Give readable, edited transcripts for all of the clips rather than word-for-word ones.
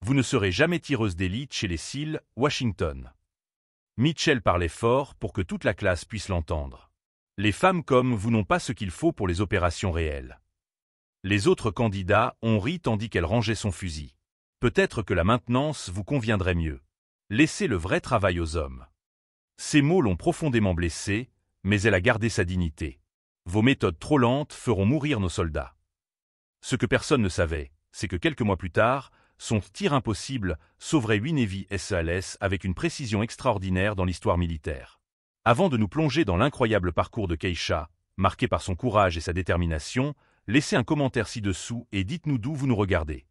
Vous ne serez jamais tireuse d'élite chez les SEAL, Washington. Mitchell parlait fort pour que toute la classe puisse l'entendre. Les femmes comme vous n'ont pas ce qu'il faut pour les opérations réelles. Les autres candidats ont ri tandis qu'elle rangeait son fusil. Peut-être que la maintenance vous conviendrait mieux. Laissez le vrai travail aux hommes. Ces mots l'ont profondément blessée, mais elle a gardé sa dignité. Vos méthodes trop lentes feront mourir nos soldats. Ce que personne ne savait, c'est que quelques mois plus tard, son tir impossible sauverait 8 Navy SEALs avec une précision extraordinaire dans l'histoire militaire. Avant de nous plonger dans l'incroyable parcours de Keisha, marqué par son courage et sa détermination, laissez un commentaire ci-dessous et dites-nous d'où vous nous regardez.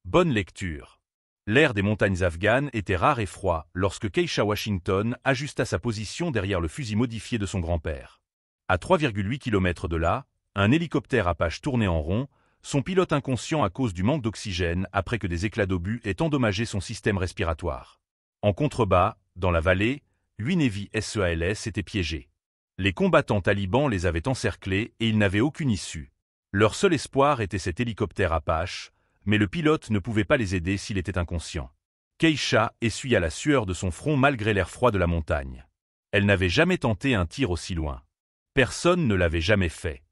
Bonne lecture. L'air des montagnes afghanes était rare et froid lorsque Keisha Washington ajusta sa position derrière le fusil modifié de son grand-père. À 3,8 km de là, un hélicoptère Apache tournait en rond, son pilote inconscient à cause du manque d'oxygène après que des éclats d'obus aient endommagé son système respiratoire. En contrebas, dans la vallée, 8 Navy SEALs étaient piégés. Les combattants talibans les avaient encerclés et ils n'avaient aucune issue. Leur seul espoir était cet hélicoptère Apache, mais le pilote ne pouvait pas les aider s'il était inconscient. Keisha essuya la sueur de son front malgré l'air froid de la montagne. Elle n'avait jamais tenté un tir aussi loin. Personne ne l'avait jamais fait.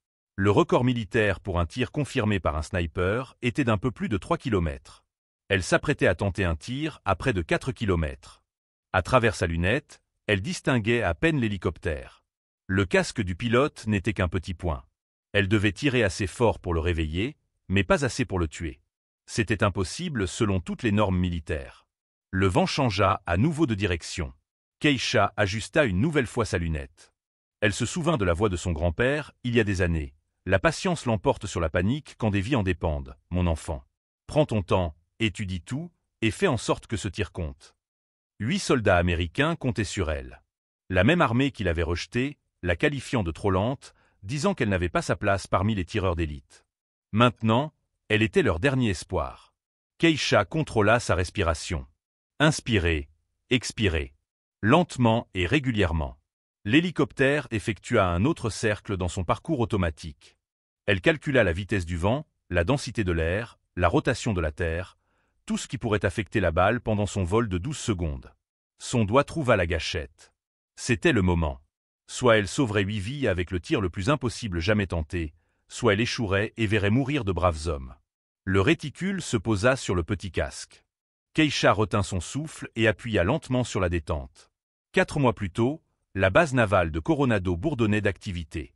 Le record militaire pour un tir confirmé par un sniper était d'un peu plus de 3 km. Elle s'apprêtait à tenter un tir à près de 4 km. À travers sa lunette, elle distinguait à peine l'hélicoptère. Le casque du pilote n'était qu'un petit point. Elle devait tirer assez fort pour le réveiller, mais pas assez pour le tuer. C'était impossible selon toutes les normes militaires. Le vent changea à nouveau de direction. Keisha ajusta une nouvelle fois sa lunette. Elle se souvint de la voix de son grand-père, il y a des années. La patience l'emporte sur la panique quand des vies en dépendent, mon enfant. Prends ton temps, étudie tout, et fais en sorte que ce tir compte. 8 soldats américains comptaient sur elle. La même armée qui l'avait rejetée, la qualifiant de trop lente, disant qu'elle n'avait pas sa place parmi les tireurs d'élite. Maintenant, elle était leur dernier espoir. Keisha contrôla sa respiration. Inspirer, expirer. Lentement et régulièrement. L'hélicoptère effectua un autre cercle dans son parcours automatique. Elle calcula la vitesse du vent, la densité de l'air, la rotation de la Terre, tout ce qui pourrait affecter la balle pendant son vol de 12 secondes. Son doigt trouva la gâchette. C'était le moment. Soit elle sauverait 8 vies avec le tir le plus impossible jamais tenté, soit elle échouerait et verrait mourir de braves hommes. Le réticule se posa sur le petit casque. Keisha retint son souffle et appuya lentement sur la détente. 4 mois plus tôt, la base navale de Coronado bourdonnait d'activité.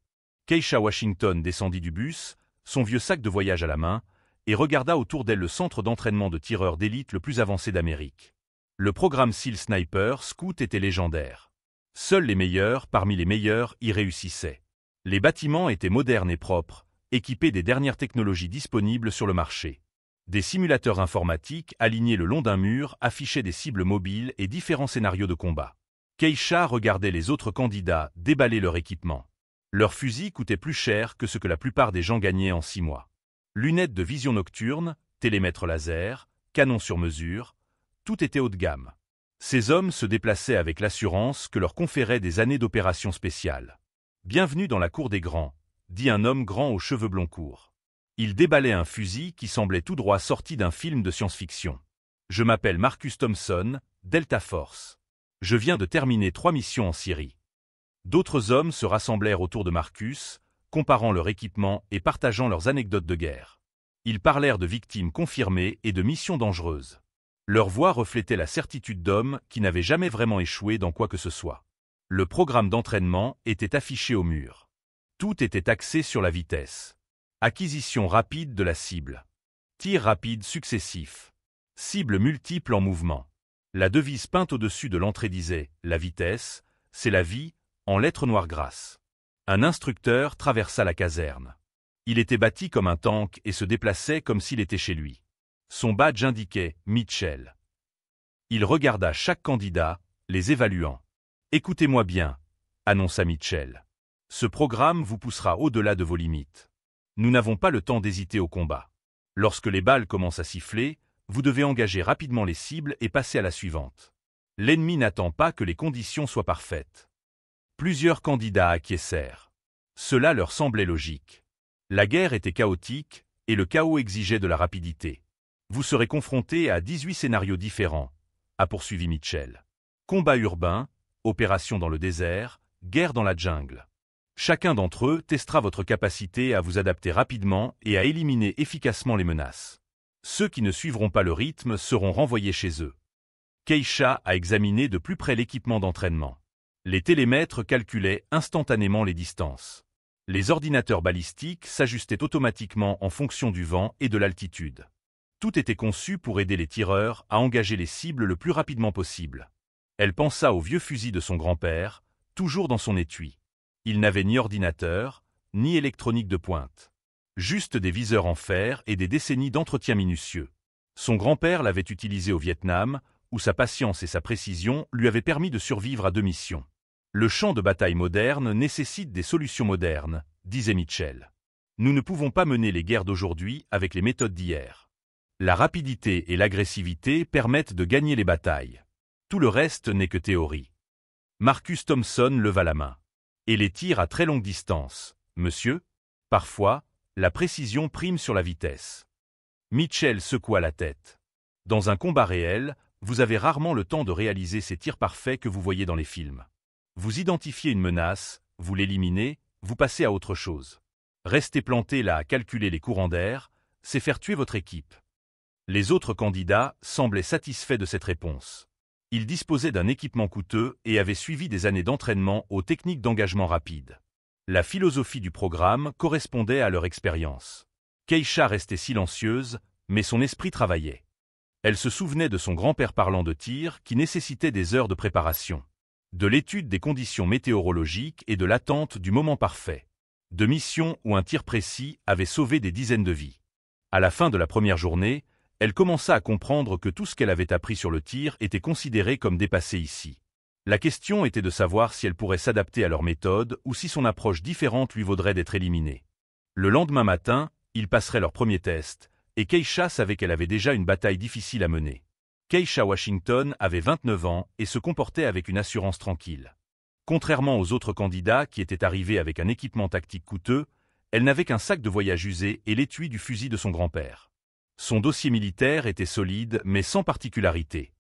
Keisha Washington descendit du bus, son vieux sac de voyage à la main, et regarda autour d'elle le centre d'entraînement de tireurs d'élite le plus avancé d'Amérique. Le programme SEAL Sniper Scout était légendaire. Seuls les meilleurs parmi les meilleurs y réussissaient. Les bâtiments étaient modernes et propres, équipés des dernières technologies disponibles sur le marché. Des simulateurs informatiques alignés le long d'un mur affichaient des cibles mobiles et différents scénarios de combat. Keisha regardait les autres candidats déballer leur équipement. Leurs fusils coûtaient plus cher que ce que la plupart des gens gagnaient en 6 mois. Lunettes de vision nocturne, télémètre laser, canons sur mesure, tout était haut de gamme. Ces hommes se déplaçaient avec l'assurance que leur conférait des années d'opérations spéciales. « Bienvenue dans la cour des grands », dit un homme grand aux cheveux blonds courts. Il déballait un fusil qui semblait tout droit sorti d'un film de science-fiction. « Je m'appelle Marcus Thompson, Delta Force. Je viens de terminer 3 missions en Syrie. » D'autres hommes se rassemblèrent autour de Marcus, comparant leur équipement et partageant leurs anecdotes de guerre. Ils parlèrent de victimes confirmées et de missions dangereuses. Leur voix reflétait la certitude d'hommes qui n'avaient jamais vraiment échoué dans quoi que ce soit. Le programme d'entraînement était affiché au mur. Tout était axé sur la vitesse. Acquisition rapide de la cible. Tirs rapides successifs. Cibles multiples en mouvement. La devise peinte au-dessus de l'entrée disait « La vitesse, c'est la vie », en lettres noires grasses. Un instructeur traversa la caserne. Il était bâti comme un tank et se déplaçait comme s'il était chez lui. Son badge indiquait « Mitchell ». Il regarda chaque candidat, les évaluant. « Écoutez-moi bien », annonça Mitchell. « Ce programme vous poussera au-delà de vos limites. Nous n'avons pas le temps d'hésiter au combat. Lorsque les balles commencent à siffler, vous devez engager rapidement les cibles et passer à la suivante. L'ennemi n'attend pas que les conditions soient parfaites. » Plusieurs candidats acquiescèrent. Cela leur semblait logique. La guerre était chaotique, et le chaos exigeait de la rapidité. Vous serez confronté à 18 scénarios différents, a poursuivi Mitchell. Combat urbain, opération dans le désert, guerre dans la jungle. Chacun d'entre eux testera votre capacité à vous adapter rapidement et à éliminer efficacement les menaces. Ceux qui ne suivront pas le rythme seront renvoyés chez eux. Keisha a examiné de plus près l'équipement d'entraînement. Les télémètres calculaient instantanément les distances. Les ordinateurs balistiques s'ajustaient automatiquement en fonction du vent et de l'altitude. Tout était conçu pour aider les tireurs à engager les cibles le plus rapidement possible. Elle pensa au vieux fusil de son grand-père, toujours dans son étui. Il n'avait ni ordinateur, ni électronique de pointe. Juste des viseurs en fer et des décennies d'entretien minutieux. Son grand-père l'avait utilisé au Vietnam, où sa patience et sa précision lui avaient permis de survivre à 2 missions. Le champ de bataille moderne nécessite des solutions modernes, disait Mitchell. Nous ne pouvons pas mener les guerres d'aujourd'hui avec les méthodes d'hier. La rapidité et l'agressivité permettent de gagner les batailles. Tout le reste n'est que théorie. Marcus Thompson leva la main. Et les tirs à très longue distance, monsieur? Parfois, la précision prime sur la vitesse. Mitchell secoua la tête. Dans un combat réel, vous avez rarement le temps de réaliser ces tirs parfaits que vous voyez dans les films. Vous identifiez une menace, vous l'éliminez, vous passez à autre chose. Rester planté là à calculer les courants d'air, c'est faire tuer votre équipe. Les autres candidats semblaient satisfaits de cette réponse. Ils disposaient d'un équipement coûteux et avaient suivi des années d'entraînement aux techniques d'engagement rapide. La philosophie du programme correspondait à leur expérience. Keisha restait silencieuse, mais son esprit travaillait. Elle se souvenait de son grand-père parlant de tirs qui nécessitaient des heures de préparation, de l'étude des conditions météorologiques et de l'attente du moment parfait, de missions où un tir précis avait sauvé des dizaines de vies. À la fin de la première journée, elle commença à comprendre que tout ce qu'elle avait appris sur le tir était considéré comme dépassé ici. La question était de savoir si elle pourrait s'adapter à leur méthode ou si son approche différente lui vaudrait d'être éliminée. Le lendemain matin, ils passeraient leur premier test, et Keisha savait qu'elle avait déjà une bataille difficile à mener. Keisha Washington avait 29 ans et se comportait avec une assurance tranquille. Contrairement aux autres candidats qui étaient arrivés avec un équipement tactique coûteux, elle n'avait qu'un sac de voyage usé et l'étui du fusil de son grand-père. Son dossier militaire était solide mais sans particularité.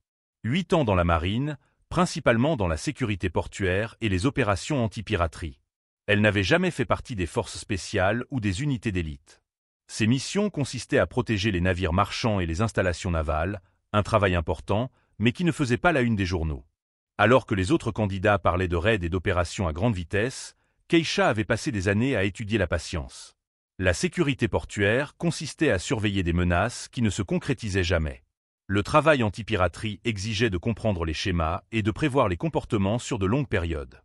8 ans dans la marine, principalement dans la sécurité portuaire et les opérations anti-piraterie. Elle n'avait jamais fait partie des forces spéciales ou des unités d'élite. Ses missions consistaient à protéger les navires marchands et les installations navales, un travail important, mais qui ne faisait pas la une des journaux. Alors que les autres candidats parlaient de raids et d'opérations à grande vitesse, Keisha avait passé des années à étudier la patience. La sécurité portuaire consistait à surveiller des menaces qui ne se concrétisaient jamais. Le travail anti-piraterie exigeait de comprendre les schémas et de prévoir les comportements sur de longues périodes.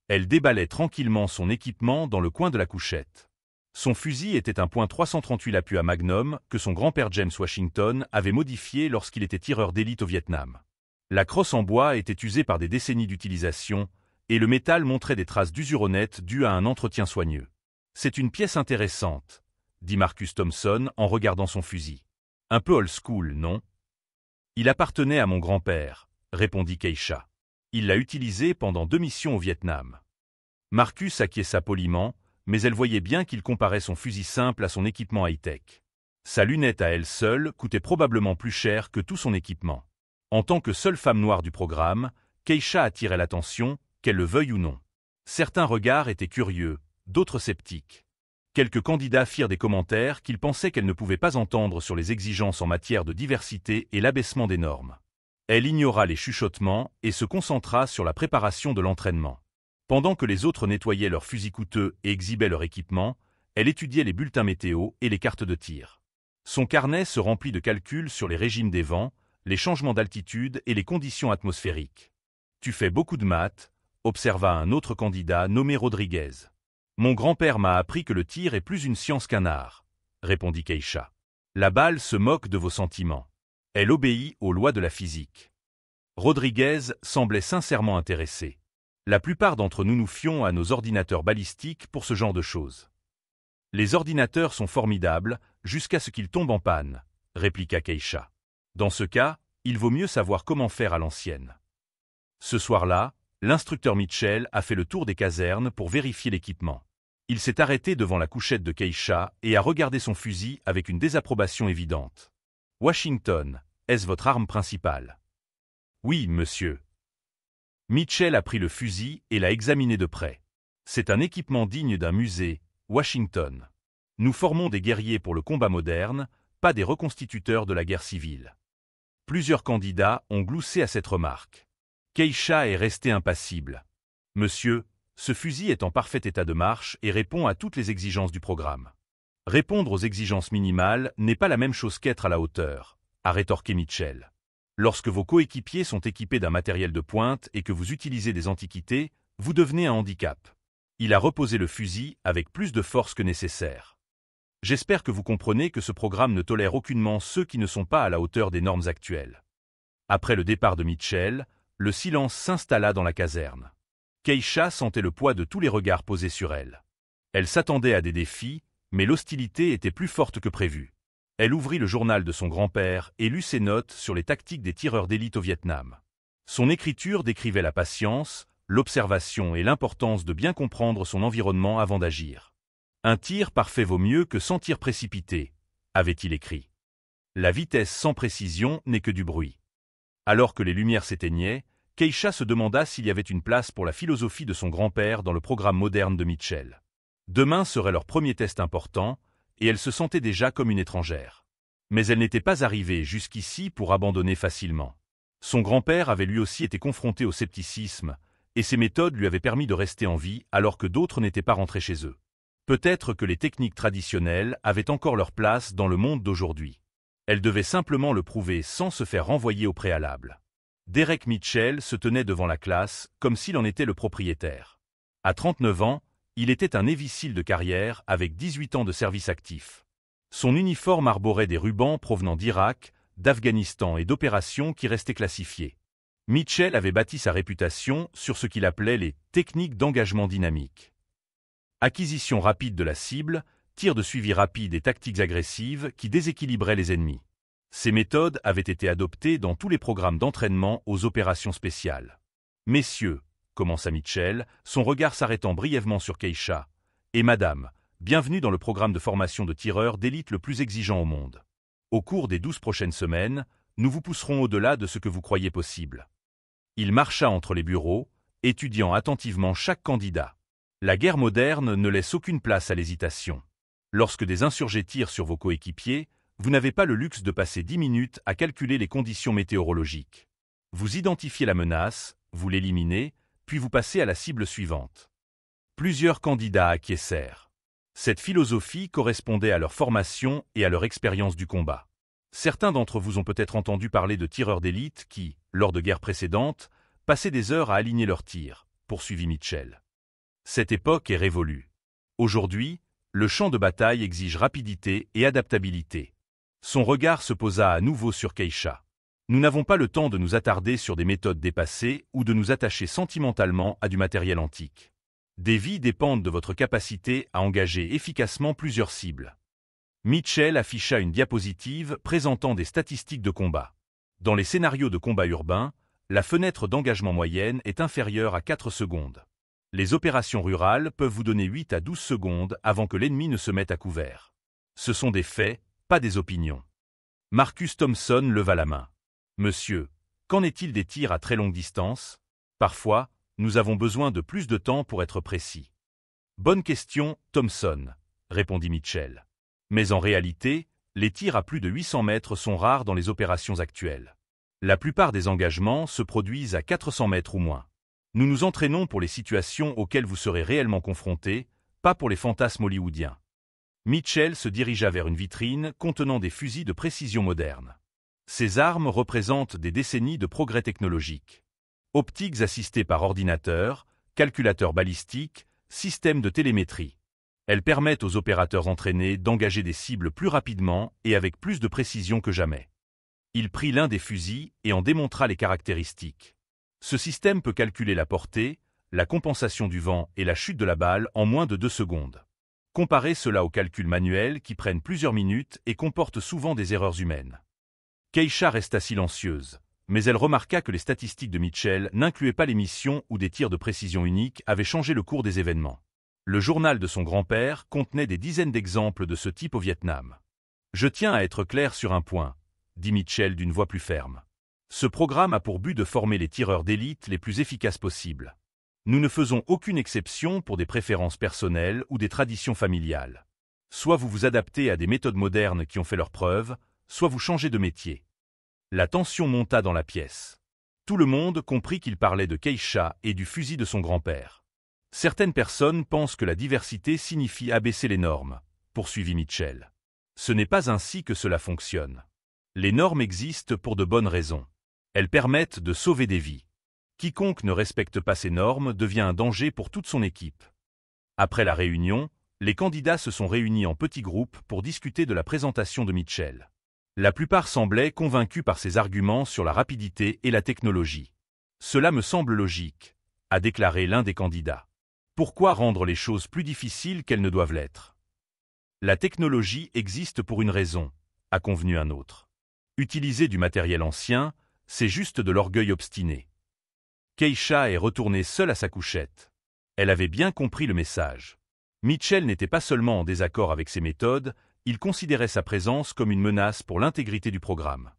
Elle déballait tranquillement son équipement dans le coin de la couchette. Son fusil était un .338 Lapua Magnum que son grand-père James Washington avait modifié lorsqu'il était tireur d'élite au Vietnam. La crosse en bois était usée par des décennies d'utilisation, et le métal montrait des traces d'usure honnête dues à un entretien soigneux. « C'est une pièce intéressante », dit Marcus Thompson en regardant son fusil. « Un peu old school, non ?»« Il appartenait à mon grand-père », répondit Keisha. « Il l'a utilisé pendant 2 missions au Vietnam. » Marcus acquiesça poliment, mais elle voyait bien qu'il comparait son fusil simple à son équipement high-tech. Sa lunette à elle seule coûtait probablement plus cher que tout son équipement. En tant que seule femme noire du programme, Keisha attirait l'attention, qu'elle le veuille ou non. Certains regards étaient curieux, d'autres sceptiques. Quelques candidats firent des commentaires qu'ils pensaient qu'elle ne pouvait pas entendre sur les exigences en matière de diversité et l'abaissement des normes. Elle ignora les chuchotements et se concentra sur la préparation de l'entraînement. Pendant que les autres nettoyaient leurs fusils coûteux et exhibaient leur équipement, elle étudiait les bulletins météo et les cartes de tir. Son carnet se remplit de calculs sur les régimes des vents, les changements d'altitude et les conditions atmosphériques. « Tu fais beaucoup de maths », observa un autre candidat nommé Rodriguez. « Mon grand-père m'a appris que le tir est plus une science qu'un art », répondit Keisha. « La balle se moque de vos sentiments. Elle obéit aux lois de la physique. » Rodriguez semblait sincèrement intéressé. « La plupart d'entre nous nous fions à nos ordinateurs balistiques pour ce genre de choses. »« Les ordinateurs sont formidables jusqu'à ce qu'ils tombent en panne », répliqua Keisha. « Dans ce cas, il vaut mieux savoir comment faire à l'ancienne. » Ce soir-là, l'instructeur Mitchell a fait le tour des casernes pour vérifier l'équipement. Il s'est arrêté devant la couchette de Keisha et a regardé son fusil avec une désapprobation évidente. Washington, est-ce votre arme principale? Oui, monsieur. Mitchell a pris le fusil et l'a examiné de près. C'est un équipement digne d'un musée, Washington. Nous formons des guerriers pour le combat moderne, pas des reconstituteurs de la guerre civile. Plusieurs candidats ont gloussé à cette remarque. Keisha est resté impassible. Monsieur, ce fusil est en parfait état de marche et répond à toutes les exigences du programme. Répondre aux exigences minimales n'est pas la même chose qu'être à la hauteur, a rétorqué Mitchell. Lorsque vos coéquipiers sont équipés d'un matériel de pointe et que vous utilisez des antiquités, vous devenez un handicap. Il a reposé le fusil avec plus de force que nécessaire. J'espère que vous comprenez que ce programme ne tolère aucunement ceux qui ne sont pas à la hauteur des normes actuelles. Après le départ de Mitchell, le silence s'installa dans la caserne. Keisha sentait le poids de tous les regards posés sur elle. Elle s'attendait à des défis, mais l'hostilité était plus forte que prévu. Elle ouvrit le journal de son grand-père et lut ses notes sur les tactiques des tireurs d'élite au Vietnam. Son écriture décrivait la patience, l'observation et l'importance de bien comprendre son environnement avant d'agir. Un tir parfait vaut mieux que 100 tirs précipités, avait-il écrit. La vitesse sans précision n'est que du bruit. Alors que les lumières s'éteignaient, Keisha se demanda s'il y avait une place pour la philosophie de son grand-père dans le programme moderne de Mitchell. Demain serait leur premier test important, et elle se sentait déjà comme une étrangère. Mais elle n'était pas arrivée jusqu'ici pour abandonner facilement. Son grand-père avait lui aussi été confronté au scepticisme, et ses méthodes lui avaient permis de rester en vie alors que d'autres n'étaient pas rentrés chez eux. Peut-être que les techniques traditionnelles avaient encore leur place dans le monde d'aujourd'hui. Elle devait simplement le prouver sans se faire renvoyer au préalable. Derek Mitchell se tenait devant la classe comme s'il en était le propriétaire. À 39 ans, il était un Navy SEAL de carrière avec 18 ans de service actif. Son uniforme arborait des rubans provenant d'Irak, d'Afghanistan et d'opérations qui restaient classifiées. Mitchell avait bâti sa réputation sur ce qu'il appelait les techniques d'engagement dynamique. Acquisition rapide de la cible, tir de suivi rapide et tactiques agressives qui déséquilibraient les ennemis. Ces méthodes avaient été adoptées dans tous les programmes d'entraînement aux opérations spéciales. « Messieurs », commença Mitchell, son regard s'arrêtant brièvement sur Keisha, « et madame, bienvenue dans le programme de formation de tireurs d'élite le plus exigeant au monde. Au cours des 12 prochaines semaines, nous vous pousserons au-delà de ce que vous croyez possible. » Il marcha entre les bureaux, étudiant attentivement chaque candidat. La guerre moderne ne laisse aucune place à l'hésitation. Lorsque des insurgés tirent sur vos coéquipiers, vous n'avez pas le luxe de passer 10 minutes à calculer les conditions météorologiques. Vous identifiez la menace, vous l'éliminez, puis vous passez à la cible suivante. Plusieurs candidats acquiescèrent. Cette philosophie correspondait à leur formation et à leur expérience du combat. Certains d'entre vous ont peut-être entendu parler de tireurs d'élite qui, lors de guerres précédentes, passaient des heures à aligner leurs tirs, poursuivit Mitchell. Cette époque est révolue. Aujourd'hui, le champ de bataille exige rapidité et adaptabilité. Son regard se posa à nouveau sur Keisha. Nous n'avons pas le temps de nous attarder sur des méthodes dépassées ou de nous attacher sentimentalement à du matériel antique. Des vies dépendent de votre capacité à engager efficacement plusieurs cibles. Mitchell afficha une diapositive présentant des statistiques de combat. Dans les scénarios de combat urbain, la fenêtre d'engagement moyenne est inférieure à 4 secondes. Les opérations rurales peuvent vous donner 8 à 12 secondes avant que l'ennemi ne se mette à couvert. Ce sont des faits, pas des opinions. Marcus Thompson leva la main. Monsieur, qu'en est-il des tirs à très longue distance? Parfois, nous avons besoin de plus de temps pour être précis. Bonne question, Thompson, répondit Mitchell. Mais en réalité, les tirs à plus de 800 mètres sont rares dans les opérations actuelles. La plupart des engagements se produisent à 400 mètres ou moins. Nous nous entraînons pour les situations auxquelles vous serez réellement confrontés, pas pour les fantasmes hollywoodiens. Mitchell se dirigea vers une vitrine contenant des fusils de précision moderne. Ces armes représentent des décennies de progrès technologiques. Optiques assistées par ordinateur, calculateurs balistiques, systèmes de télémétrie. Elles permettent aux opérateurs entraînés d'engager des cibles plus rapidement et avec plus de précision que jamais. Il prit l'un des fusils et en démontra les caractéristiques. Ce système peut calculer la portée, la compensation du vent et la chute de la balle en moins de 2 secondes. Comparez cela aux calculs manuels qui prennent plusieurs minutes et comportent souvent des erreurs humaines. Keisha resta silencieuse, mais elle remarqua que les statistiques de Mitchell n'incluaient pas les missions où des tirs de précision unique avaient changé le cours des événements. Le journal de son grand-père contenait des dizaines d'exemples de ce type au Vietnam. Je tiens à être clair sur un point. dit Mitchell d'une voix plus ferme. Ce programme a pour but de former les tireurs d'élite les plus efficaces possibles. Nous ne faisons aucune exception pour des préférences personnelles ou des traditions familiales. Soit vous vous adaptez à des méthodes modernes qui ont fait leurs preuves, soit vous changez de métier. La tension monta dans la pièce. Tout le monde comprit qu'il parlait de Keisha et du fusil de son grand-père. Certaines personnes pensent que la diversité signifie abaisser les normes, poursuivit Mitchell. Ce n'est pas ainsi que cela fonctionne. Les normes existent pour de bonnes raisons. Elles permettent de sauver des vies. Quiconque ne respecte pas ces normes devient un danger pour toute son équipe. Après la réunion, les candidats se sont réunis en petits groupes pour discuter de la présentation de Mitchell. La plupart semblaient convaincus par ses arguments sur la rapidité et la technologie. « Cela me semble logique », a déclaré l'un des candidats. « Pourquoi rendre les choses plus difficiles qu'elles ne doivent l'être ? La technologie existe pour une raison, a convenu un autre. Utiliser du matériel ancien, c'est juste de l'orgueil obstiné. Keisha est retournée seule à sa couchette. Elle avait bien compris le message. Mitchell n'était pas seulement en désaccord avec ses méthodes, il considérait sa présence comme une menace pour l'intégrité du programme.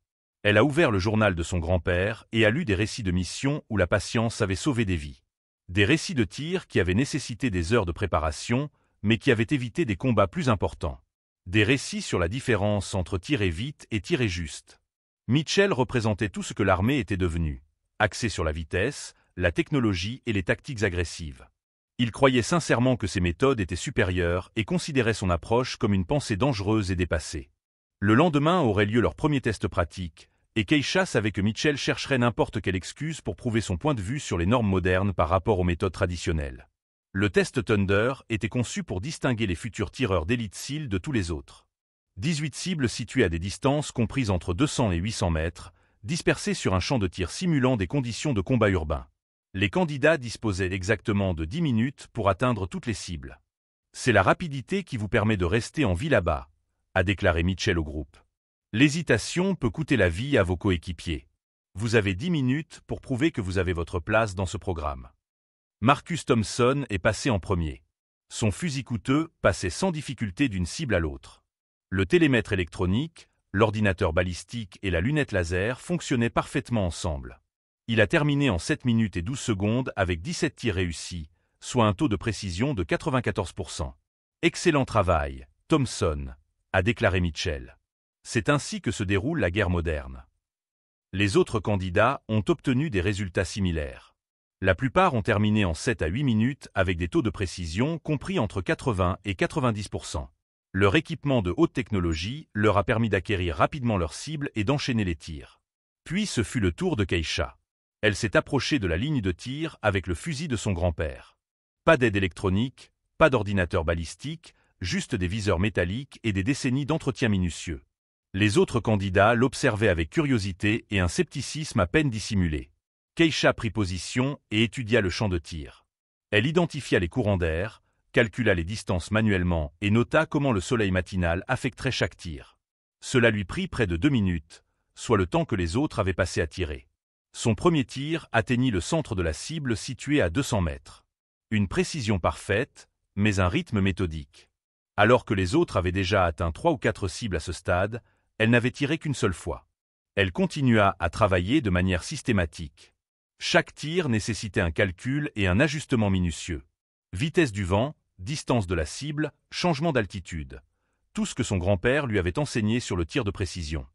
Elle a ouvert le journal de son grand-père et a lu des récits de missions où la patience avait sauvé des vies. Des récits de tirs qui avaient nécessité des heures de préparation, mais qui avaient évité des combats plus importants. Des récits sur la différence entre tirer vite et tirer juste. Mitchell représentait tout ce que l'armée était devenue, axé sur la vitesse, la technologie et les tactiques agressives. Il croyait sincèrement que ses méthodes étaient supérieures et considérait son approche comme une pensée dangereuse et dépassée. Le lendemain aurait lieu leur premier test pratique, et Keisha savait que Mitchell chercherait n'importe quelle excuse pour prouver son point de vue sur les normes modernes par rapport aux méthodes traditionnelles. Le test Thunder était conçu pour distinguer les futurs tireurs d'élite SEAL de tous les autres. 18 cibles situées à des distances comprises entre 200 et 800 mètres, dispersées sur un champ de tir simulant des conditions de combat urbain. Les candidats disposaient exactement de 10 minutes pour atteindre toutes les cibles. « C'est la rapidité qui vous permet de rester en vie là-bas », a déclaré Mitchell au groupe. « L'hésitation peut coûter la vie à vos coéquipiers. Vous avez 10 minutes pour prouver que vous avez votre place dans ce programme. » Marcus Thompson est passé en premier. Son fusil coûteux passait sans difficulté d'une cible à l'autre. Le télémètre électronique, l'ordinateur balistique et la lunette laser fonctionnaient parfaitement ensemble. Il a terminé en 7 minutes et 12 secondes avec 17 tirs réussis, soit un taux de précision de 94%. « Excellent travail, Thompson », a déclaré Mitchell. C'est ainsi que se déroule la guerre moderne. Les autres candidats ont obtenu des résultats similaires. La plupart ont terminé en 7 à 8 minutes avec des taux de précision compris entre 80 et 90%. Leur équipement de haute technologie leur a permis d'acquérir rapidement leur cible et d'enchaîner les tirs. Puis ce fut le tour de Keisha. Elle s'est approchée de la ligne de tir avec le fusil de son grand-père. Pas d'aide électronique, pas d'ordinateur balistique, juste des viseurs métalliques et des décennies d'entretien minutieux. Les autres candidats l'observaient avec curiosité et un scepticisme à peine dissimulé. Keisha prit position et étudia le champ de tir. Elle identifia les courants d'air, calcula les distances manuellement et nota comment le soleil matinal affecterait chaque tir. Cela lui prit près de 2 minutes, soit le temps que les autres avaient passé à tirer. Son premier tir atteignit le centre de la cible située à 200 mètres. Une précision parfaite, mais un rythme méthodique. Alors que les autres avaient déjà atteint 3 ou 4 cibles à ce stade, elle n'avait tiré qu'une seule fois. Elle continua à travailler de manière systématique. Chaque tir nécessitait un calcul et un ajustement minutieux. Vitesse du vent, distance de la cible, changement d'altitude. Tout ce que son grand-père lui avait enseigné sur le tir de précision.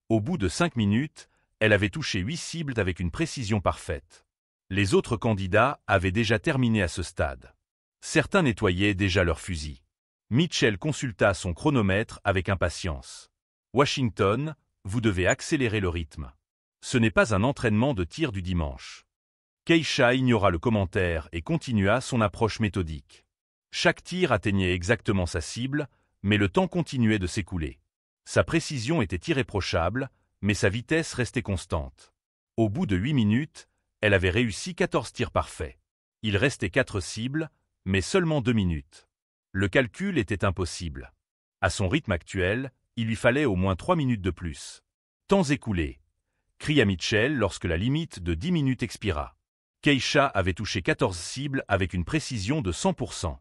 Au bout de 5 minutes, elle avait touché 8 cibles avec une précision parfaite. Les autres candidats avaient déjà terminé à ce stade. Certains nettoyaient déjà leurs fusils. Mitchell consulta son chronomètre avec impatience. « Washington, vous devez accélérer le rythme. Ce n'est pas un entraînement de tir du dimanche. » Keisha ignora le commentaire et continua son approche méthodique. Chaque tir atteignait exactement sa cible, mais le temps continuait de s'écouler. Sa précision était irréprochable, mais sa vitesse restait constante. Au bout de 8 minutes, elle avait réussi 14 tirs parfaits. Il restait 4 cibles, mais seulement 2 minutes. Le calcul était impossible. À son rythme actuel, il lui fallait au moins 3 minutes de plus. « Temps écoulé !» cria Mitchell lorsque la limite de 10 minutes expira. Keisha avait touché 14 cibles avec une précision de 100%.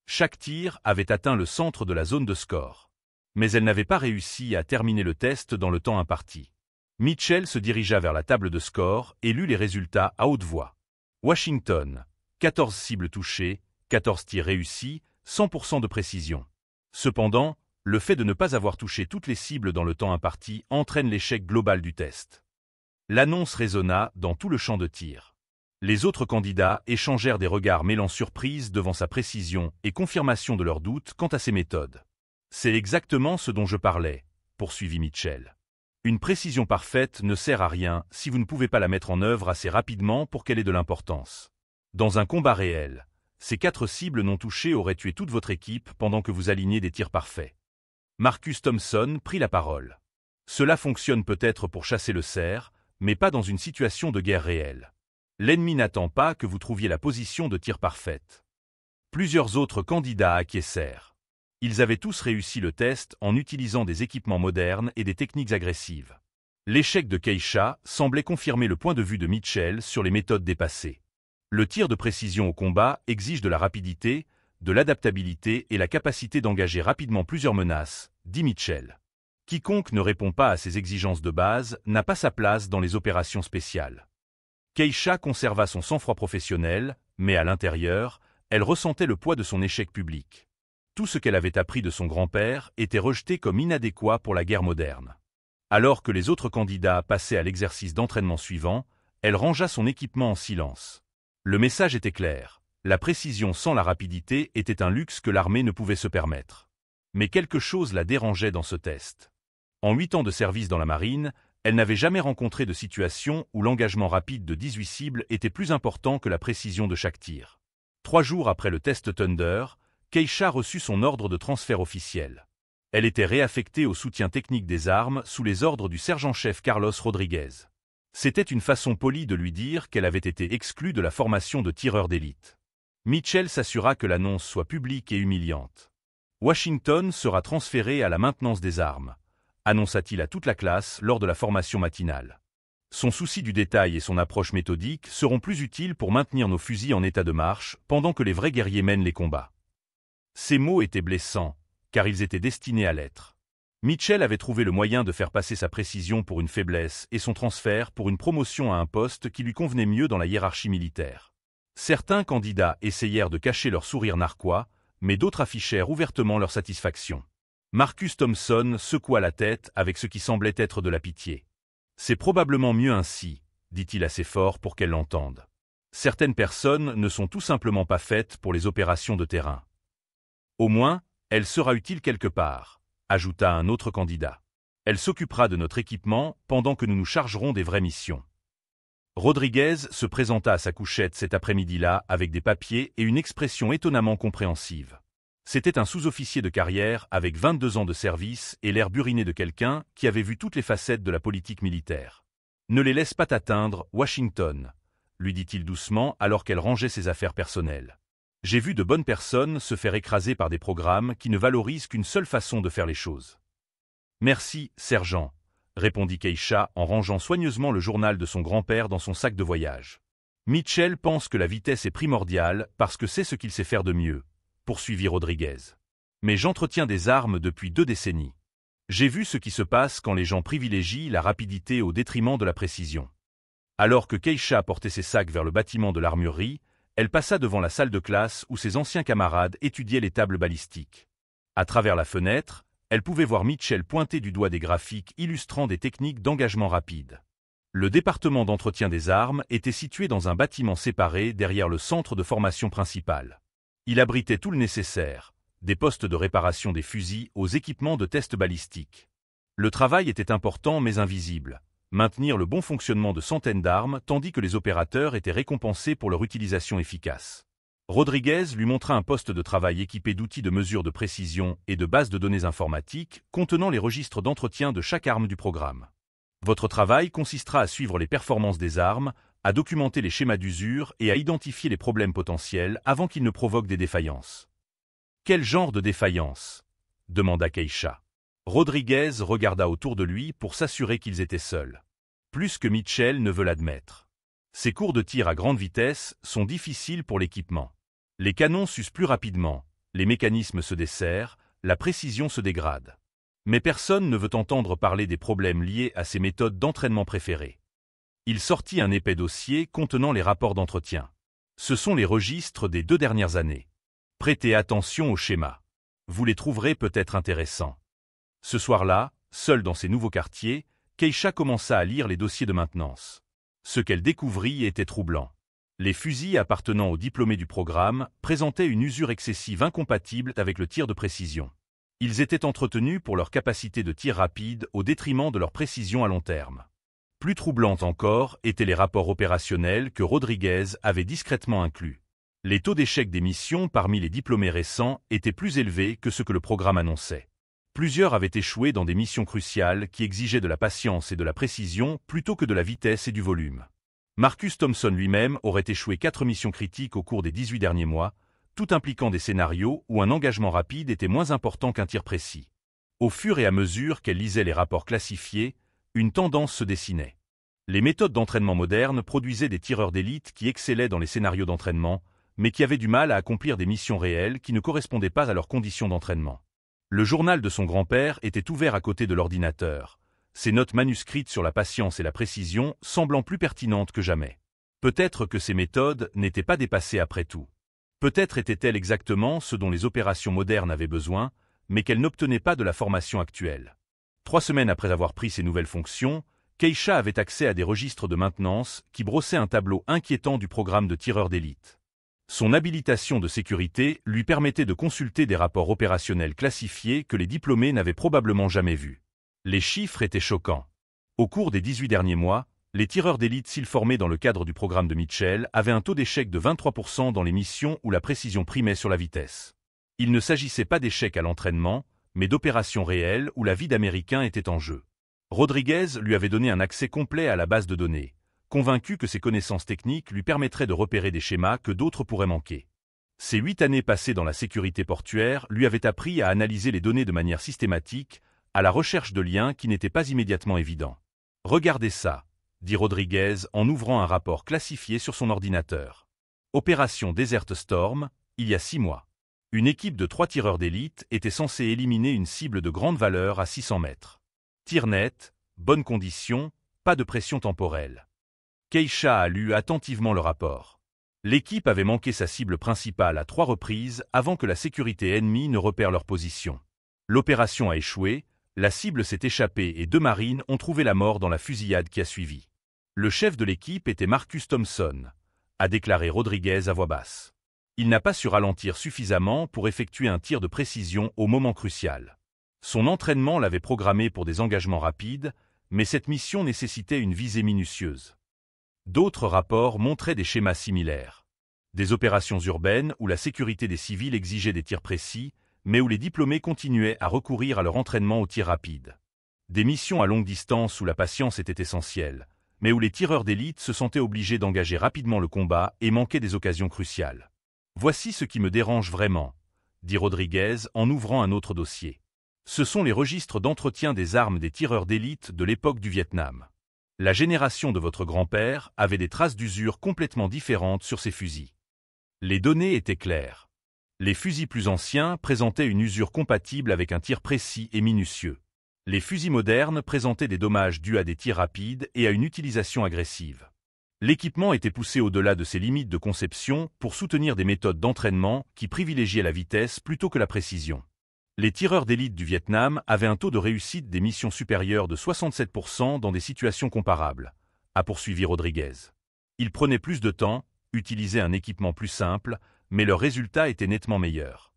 Chaque tir avait atteint le centre de la zone de score. Mais elle n'avait pas réussi à terminer le test dans le temps imparti. Mitchell se dirigea vers la table de score et lut les résultats à haute voix. Washington, 14 cibles touchées, 14 tirs réussis, 100% de précision. Cependant, le fait de ne pas avoir touché toutes les cibles dans le temps imparti entraîne l'échec global du test. L'annonce résonna dans tout le champ de tir. Les autres candidats échangèrent des regards mêlant surprise devant sa précision et confirmation de leurs doutes quant à ses méthodes. C'est exactement ce dont je parlais, poursuivit Mitchell. Une précision parfaite ne sert à rien si vous ne pouvez pas la mettre en œuvre assez rapidement pour qu'elle ait de l'importance. Dans un combat réel, ces 4 cibles non touchées auraient tué toute votre équipe pendant que vous alignez des tirs parfaits. Marcus Thompson prit la parole. Cela fonctionne peut-être pour chasser le cerf, mais pas dans une situation de guerre réelle. L'ennemi n'attend pas que vous trouviez la position de tir parfaite. Plusieurs autres candidats acquiescèrent. Ils avaient tous réussi le test en utilisant des équipements modernes et des techniques agressives. L'échec de Keisha semblait confirmer le point de vue de Mitchell sur les méthodes dépassées. Le tir de précision au combat exige de la rapidité, de l'adaptabilité et la capacité d'engager rapidement plusieurs menaces, dit Mitchell. Quiconque ne répond pas à ces exigences de base n'a pas sa place dans les opérations spéciales. Keisha conserva son sang-froid professionnel, mais à l'intérieur, elle ressentait le poids de son échec public. Tout ce qu'elle avait appris de son grand-père était rejeté comme inadéquat pour la guerre moderne. Alors que les autres candidats passaient à l'exercice d'entraînement suivant, elle rangea son équipement en silence. Le message était clair, la précision sans la rapidité était un luxe que l'armée ne pouvait se permettre. Mais quelque chose la dérangeait dans ce test. En 8 ans de service dans la marine, elle n'avait jamais rencontré de situation où l'engagement rapide de 18 cibles était plus important que la précision de chaque tir. 3 jours après le test Thunder, Keisha reçut son ordre de transfert officiel. Elle était réaffectée au soutien technique des armes sous les ordres du sergent-chef Carlos Rodriguez. C'était une façon polie de lui dire qu'elle avait été exclue de la formation de tireurs d'élite. Mitchell s'assura que l'annonce soit publique et humiliante. Washington sera transféré à la maintenance des armes, annonça-t-il à toute la classe lors de la formation matinale. Son souci du détail et son approche méthodique seront plus utiles pour maintenir nos fusils en état de marche pendant que les vrais guerriers mènent les combats. Ces mots étaient blessants, car ils étaient destinés à l'être. Mitchell avait trouvé le moyen de faire passer sa précision pour une faiblesse et son transfert pour une promotion à un poste qui lui convenait mieux dans la hiérarchie militaire. Certains candidats essayèrent de cacher leur sourire narquois, mais d'autres affichèrent ouvertement leur satisfaction. Marcus Thompson secoua la tête avec ce qui semblait être de la pitié. « C'est probablement mieux ainsi », dit-il assez fort pour qu'elle l'entende. Certaines personnes ne sont tout simplement pas faites pour les opérations de terrain. Au moins, elle sera utile quelque part, ajouta un autre candidat. Elle s'occupera de notre équipement pendant que nous nous chargerons des vraies missions. Rodriguez se présenta à sa couchette cet après-midi-là avec des papiers et une expression étonnamment compréhensive. C'était un sous-officier de carrière avec 22 ans de service et l'air buriné de quelqu'un qui avait vu toutes les facettes de la politique militaire. « Ne les laisse pas t'atteindre, Washington », lui dit-il doucement alors qu'elle rangeait ses affaires personnelles. J'ai vu de bonnes personnes se faire écraser par des programmes qui ne valorisent qu'une seule façon de faire les choses. Merci, sergent, répondit Keisha en rangeant soigneusement le journal de son grand-père dans son sac de voyage. Mitchell pense que la vitesse est primordiale parce que c'est ce qu'il sait faire de mieux, poursuivit Rodriguez. Mais j'entretiens des armes depuis 2 décennies. J'ai vu ce qui se passe quand les gens privilégient la rapidité au détriment de la précision. Alors que Keisha portait ses sacs vers le bâtiment de l'armurerie, elle passa devant la salle de classe où ses anciens camarades étudiaient les tables balistiques. À travers la fenêtre, elle pouvait voir Mitchell pointer du doigt des graphiques illustrant des techniques d'engagement rapide. Le département d'entretien des armes était situé dans un bâtiment séparé derrière le centre de formation principal. Il abritait tout le nécessaire, des postes de réparation des fusils aux équipements de tests balistiques. Le travail était important mais invisible. Maintenir le bon fonctionnement de centaines d'armes tandis que les opérateurs étaient récompensés pour leur utilisation efficace. Rodriguez lui montra un poste de travail équipé d'outils de mesure de précision et de bases de données informatiques contenant les registres d'entretien de chaque arme du programme. Votre travail consistera à suivre les performances des armes, à documenter les schémas d'usure et à identifier les problèmes potentiels avant qu'ils ne provoquent des défaillances. Quel genre de défaillance ? Demanda Keisha. Rodriguez regarda autour de lui pour s'assurer qu'ils étaient seuls. Plus que Mitchell ne veut l'admettre. Ces cours de tir à grande vitesse sont difficiles pour l'équipement. Les canons s'usent plus rapidement, les mécanismes se desserrent, la précision se dégrade. Mais personne ne veut entendre parler des problèmes liés à ses méthodes d'entraînement préférées. Il sortit un épais dossier contenant les rapports d'entretien. Ce sont les registres des 2 dernières années. Prêtez attention aux schémas. Vous les trouverez peut-être intéressants. Ce soir-là, seule dans ses nouveaux quartiers, Keisha commença à lire les dossiers de maintenance. Ce qu'elle découvrit était troublant. Les fusils appartenant aux diplômés du programme présentaient une usure excessive incompatible avec le tir de précision. Ils étaient entretenus pour leur capacité de tir rapide au détriment de leur précision à long terme. Plus troublant encore étaient les rapports opérationnels que Rodriguez avait discrètement inclus. Les taux d'échec des missions parmi les diplômés récents étaient plus élevés que ce que le programme annonçait. Plusieurs avaient échoué dans des missions cruciales qui exigeaient de la patience et de la précision plutôt que de la vitesse et du volume. Marcus Thompson lui-même aurait échoué 4 missions critiques au cours des 18 derniers mois, tout impliquant des scénarios où un engagement rapide était moins important qu'un tir précis. Au fur et à mesure qu'elle lisait les rapports classifiés, une tendance se dessinait. Les méthodes d'entraînement modernes produisaient des tireurs d'élite qui excellaient dans les scénarios d'entraînement, mais qui avaient du mal à accomplir des missions réelles qui ne correspondaient pas à leurs conditions d'entraînement. Le journal de son grand-père était ouvert à côté de l'ordinateur, ses notes manuscrites sur la patience et la précision semblant plus pertinentes que jamais. Peut-être que ces méthodes n'étaient pas dépassées après tout. Peut-être étaient-elles exactement ce dont les opérations modernes avaient besoin, mais qu'elles n'obtenaient pas de la formation actuelle. 3 semaines après avoir pris ses nouvelles fonctions, Keisha avait accès à des registres de maintenance qui brossaient un tableau inquiétant du programme de tireurs d'élite. Son habilitation de sécurité lui permettait de consulter des rapports opérationnels classifiés que les diplômés n'avaient probablement jamais vus. Les chiffres étaient choquants. Au cours des 18 derniers mois, les tireurs d'élite s'ils formés dans le cadre du programme de Mitchell avaient un taux d'échec de 23% dans les missions où la précision primait sur la vitesse. Il ne s'agissait pas d'échecs à l'entraînement, mais d'opérations réelles où la vie d'Américain était en jeu. Rodriguez lui avait donné un accès complet à la base de données, convaincu que ses connaissances techniques lui permettraient de repérer des schémas que d'autres pourraient manquer. Ces 8 années passées dans la sécurité portuaire lui avaient appris à analyser les données de manière systématique, à la recherche de liens qui n'étaient pas immédiatement évidents. « Regardez ça », dit Rodriguez en ouvrant un rapport classifié sur son ordinateur. Opération Desert Storm, il y a 6 mois. Une équipe de 3 tireurs d'élite était censée éliminer une cible de grande valeur à 600 mètres. Tir net, bonnes conditions, pas de pression temporelle. Keisha a lu attentivement le rapport. L'équipe avait manqué sa cible principale à 3 reprises avant que la sécurité ennemie ne repère leur position. L'opération a échoué, la cible s'est échappée et 2 marines ont trouvé la mort dans la fusillade qui a suivi. Le chef de l'équipe était Marcus Thompson, a déclaré Rodriguez à voix basse. Il n'a pas su ralentir suffisamment pour effectuer un tir de précision au moment crucial. Son entraînement l'avait programmé pour des engagements rapides, mais cette mission nécessitait une visée minutieuse. D'autres rapports montraient des schémas similaires. Des opérations urbaines où la sécurité des civils exigeait des tirs précis, mais où les diplômés continuaient à recourir à leur entraînement au tir rapide. Des missions à longue distance où la patience était essentielle, mais où les tireurs d'élite se sentaient obligés d'engager rapidement le combat et manquaient des occasions cruciales. « Voici ce qui me dérange vraiment », dit Rodriguez en ouvrant un autre dossier. Ce sont les registres d'entretien des armes des tireurs d'élite de l'époque du Vietnam. La génération de votre grand-père avait des traces d'usure complètement différentes sur ses fusils. Les données étaient claires. Les fusils plus anciens présentaient une usure compatible avec un tir précis et minutieux. Les fusils modernes présentaient des dommages dus à des tirs rapides et à une utilisation agressive. L'équipement était poussé au-delà de ses limites de conception pour soutenir des méthodes d'entraînement qui privilégiaient la vitesse plutôt que la précision. Les tireurs d'élite du Vietnam avaient un taux de réussite des missions supérieur de 67% dans des situations comparables, a poursuivi Rodriguez. Ils prenaient plus de temps, utilisaient un équipement plus simple, mais leurs résultats étaient nettement meilleurs.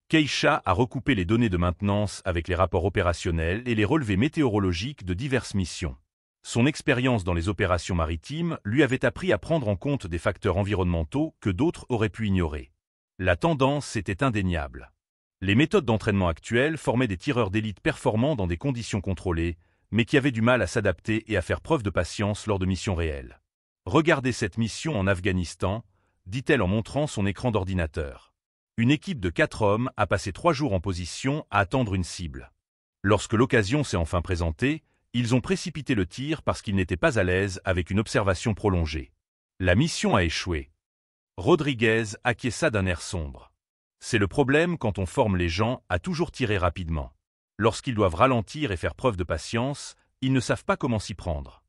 Keisha a recoupé les données de maintenance avec les rapports opérationnels et les relevés météorologiques de diverses missions. Son expérience dans les opérations maritimes lui avait appris à prendre en compte des facteurs environnementaux que d'autres auraient pu ignorer. La tendance était indéniable. Les méthodes d'entraînement actuelles formaient des tireurs d'élite performants dans des conditions contrôlées, mais qui avaient du mal à s'adapter et à faire preuve de patience lors de missions réelles. « Regardez cette mission en Afghanistan », dit-elle en montrant son écran d'ordinateur. Une équipe de 4 hommes a passé 3 jours en position à attendre une cible. Lorsque l'occasion s'est enfin présentée, ils ont précipité le tir parce qu'ils n'étaient pas à l'aise avec une observation prolongée. La mission a échoué. Rodriguez acquiesça d'un air sombre. C'est le problème quand on forme les gens à toujours tirer rapidement. Lorsqu'ils doivent ralentir et faire preuve de patience, ils ne savent pas comment s'y prendre.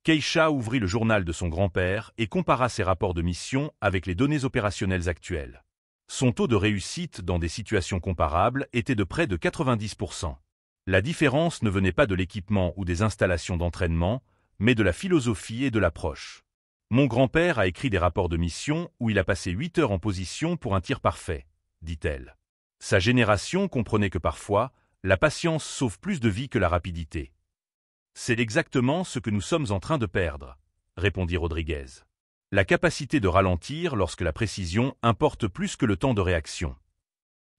Keisha ouvrit le journal de son grand-père et compara ses rapports de mission avec les données opérationnelles actuelles. Son taux de réussite dans des situations comparables était de près de 90%. La différence ne venait pas de l'équipement ou des installations d'entraînement, mais de la philosophie et de l'approche. Mon grand-père a écrit des rapports de mission où il a passé 8 heures en position pour un tir parfait, dit-elle. Sa génération comprenait que parfois, la patience sauve plus de vies que la rapidité. C'est exactement ce que nous sommes en train de perdre, répondit Rodriguez. La capacité de ralentir lorsque la précision importe plus que le temps de réaction.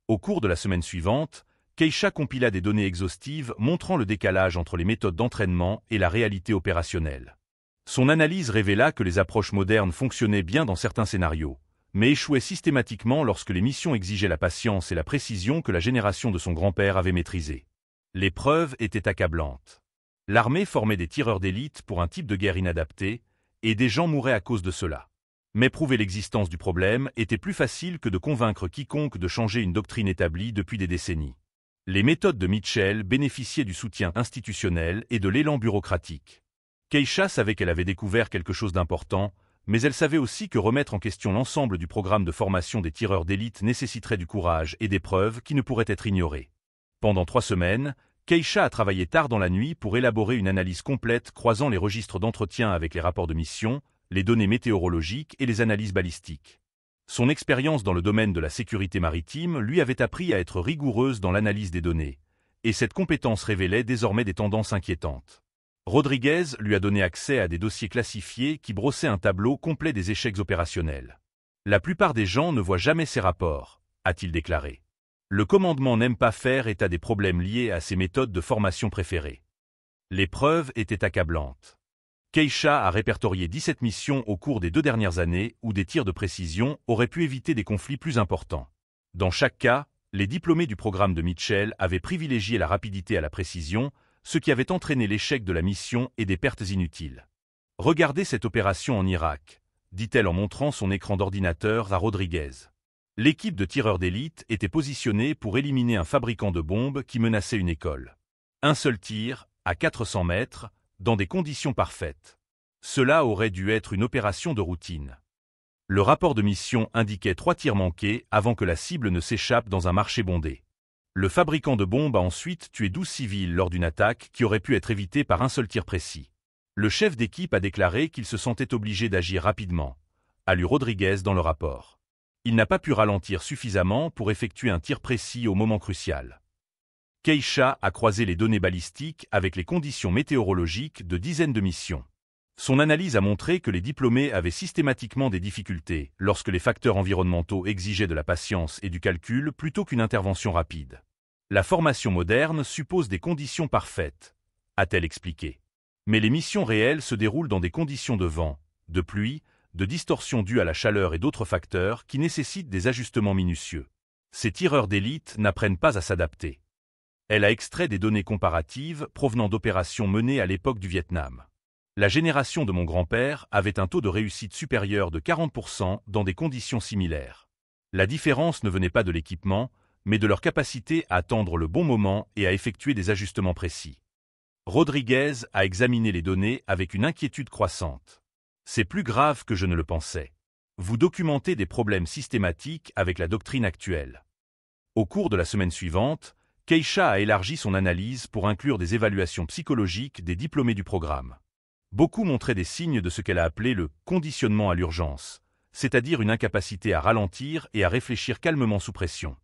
Au cours de la semaine suivante, Keisha compila des données exhaustives montrant le décalage entre les méthodes d'entraînement et la réalité opérationnelle. Son analyse révéla que les approches modernes fonctionnaient bien dans certains scénarios, mais échouaient systématiquement lorsque les missions exigeaient la patience et la précision que la génération de son grand-père avait maîtrisées. Les preuves étaient accablantes. L'armée formait des tireurs d'élite pour un type de guerre inadapté, et des gens mouraient à cause de cela. Mais prouver l'existence du problème était plus facile que de convaincre quiconque de changer une doctrine établie depuis des décennies. Les méthodes de Mitchell bénéficiaient du soutien institutionnel et de l'élan bureaucratique. Keisha savait qu'elle avait découvert quelque chose d'important, mais elle savait aussi que remettre en question l'ensemble du programme de formation des tireurs d'élite nécessiterait du courage et des preuves qui ne pourraient être ignorées. Pendant 3 semaines, Keisha a travaillé tard dans la nuit pour élaborer une analyse complète croisant les registres d'entretien avec les rapports de mission, les données météorologiques et les analyses balistiques. Son expérience dans le domaine de la sécurité maritime lui avait appris à être rigoureuse dans l'analyse des données, et cette compétence révélait désormais des tendances inquiétantes. Rodriguez lui a donné accès à des dossiers classifiés qui brossaient un tableau complet des échecs opérationnels. La plupart des gens ne voient jamais ces rapports, a-t-il déclaré. Le commandement n'aime pas faire état des problèmes liés à ses méthodes de formation préférées. Les preuves étaient accablantes. Keisha a répertorié 17 missions au cours des 2 dernières années où des tirs de précision auraient pu éviter des conflits plus importants. Dans chaque cas, les diplômés du programme de Mitchell avaient privilégié la rapidité à la précision, ce qui avait entraîné l'échec de la mission et des pertes inutiles. « Regardez cette opération en Irak », dit-elle en montrant son écran d'ordinateur à Rodriguez. L'équipe de tireurs d'élite était positionnée pour éliminer un fabricant de bombes qui menaçait une école. Un seul tir, à 400 mètres, dans des conditions parfaites. Cela aurait dû être une opération de routine. Le rapport de mission indiquait 3 tirs manqués avant que la cible ne s'échappe dans un marché bondé. Le fabricant de bombes a ensuite tué 12 civils lors d'une attaque qui aurait pu être évitée par un seul tir précis. Le chef d'équipe a déclaré qu'il se sentait obligé d'agir rapidement, a lu Rodriguez dans le rapport. Il n'a pas pu ralentir suffisamment pour effectuer un tir précis au moment crucial. Keisha a croisé les données balistiques avec les conditions météorologiques de dizaines de missions. Son analyse a montré que les diplômés avaient systématiquement des difficultés lorsque les facteurs environnementaux exigeaient de la patience et du calcul plutôt qu'une intervention rapide. La formation moderne suppose des conditions parfaites, a-t-elle expliqué. Mais les missions réelles se déroulent dans des conditions de vent, de pluie, de distorsion due à la chaleur et d'autres facteurs qui nécessitent des ajustements minutieux. Ces tireurs d'élite n'apprennent pas à s'adapter. Elle a extrait des données comparatives provenant d'opérations menées à l'époque du Vietnam. La génération de mon grand-père avait un taux de réussite supérieur de 40% dans des conditions similaires. La différence ne venait pas de l'équipement, mais de leur capacité à attendre le bon moment et à effectuer des ajustements précis. Rodriguez a examiné les données avec une inquiétude croissante. C'est plus grave que je ne le pensais. Vous documentez des problèmes systématiques avec la doctrine actuelle. Au cours de la semaine suivante, Keisha a élargi son analyse pour inclure des évaluations psychologiques des diplômés du programme. Beaucoup montraient des signes de ce qu'elle a appelé le « conditionnement à l'urgence », c'est-à-dire une incapacité à ralentir et à réfléchir calmement sous pression.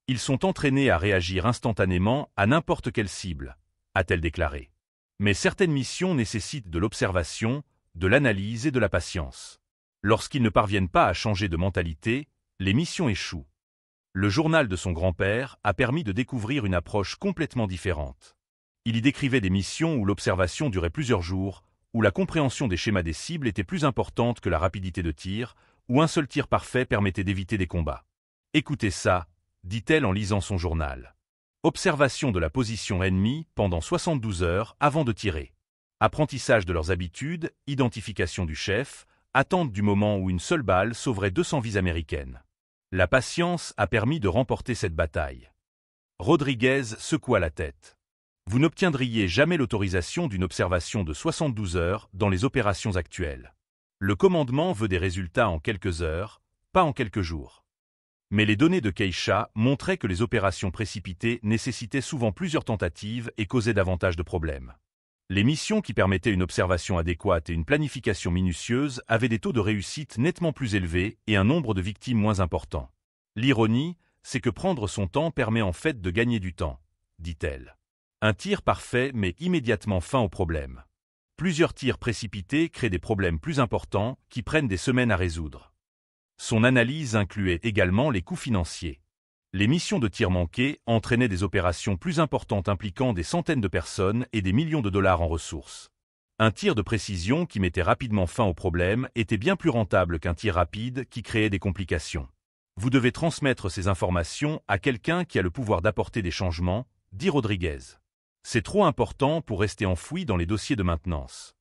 Ils sont entraînés à réagir instantanément à n'importe quelle cible, a-t-elle déclaré. Mais certaines missions nécessitent de l'observation, de l'analyse et de la patience. Lorsqu'ils ne parviennent pas à changer de mentalité, les missions échouent. Le journal de son grand-père a permis de découvrir une approche complètement différente. Il y décrivait des missions où l'observation durait plusieurs jours, où la compréhension des schémas des cibles était plus importante que la rapidité de tir, où un seul tir parfait permettait d'éviter des combats. « Écoutez ça », dit-elle en lisant son journal. Observation de la position ennemie pendant 72 heures avant de tirer. Apprentissage de leurs habitudes, identification du chef, attente du moment où une seule balle sauverait 200 vies américaines. La patience a permis de remporter cette bataille. Rodriguez secoua la tête. Vous n'obtiendriez jamais l'autorisation d'une observation de 72 heures dans les opérations actuelles. Le commandement veut des résultats en quelques heures, pas en quelques jours. Mais les données de Keisha montraient que les opérations précipitées nécessitaient souvent plusieurs tentatives et causaient davantage de problèmes. Les missions qui permettaient une observation adéquate et une planification minutieuse avaient des taux de réussite nettement plus élevés et un nombre de victimes moins important. L'ironie, c'est que prendre son temps permet en fait de gagner du temps, dit-elle. Un tir parfait met immédiatement fin au problème. Plusieurs tirs précipités créent des problèmes plus importants qui prennent des semaines à résoudre. Son analyse incluait également les coûts financiers. Les missions de tirs manqués entraînaient des opérations plus importantes impliquant des centaines de personnes et des millions de dollars en ressources. Un tir de précision qui mettait rapidement fin au problème était bien plus rentable qu'un tir rapide qui créait des complications. Vous devez transmettre ces informations à quelqu'un qui a le pouvoir d'apporter des changements, dit Rodriguez. C'est trop important pour rester enfoui dans les dossiers de maintenance.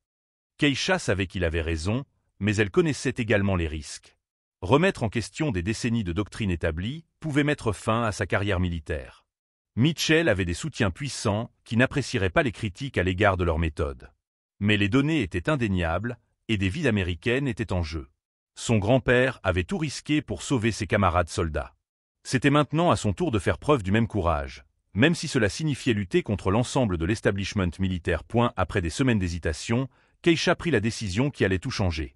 Keisha savait qu'il avait raison, mais elle connaissait également les risques. Remettre en question des décennies de doctrine établie pouvait mettre fin à sa carrière militaire. Mitchell avait des soutiens puissants qui n'apprécieraient pas les critiques à l'égard de leur méthode. Mais les données étaient indéniables et des vies américaines étaient en jeu. Son grand-père avait tout risqué pour sauver ses camarades soldats. C'était maintenant à son tour de faire preuve du même courage, même si cela signifiait lutter contre l'ensemble de l'establishment militaire. Après des semaines d'hésitation, Keisha prit la décision qui allait tout changer.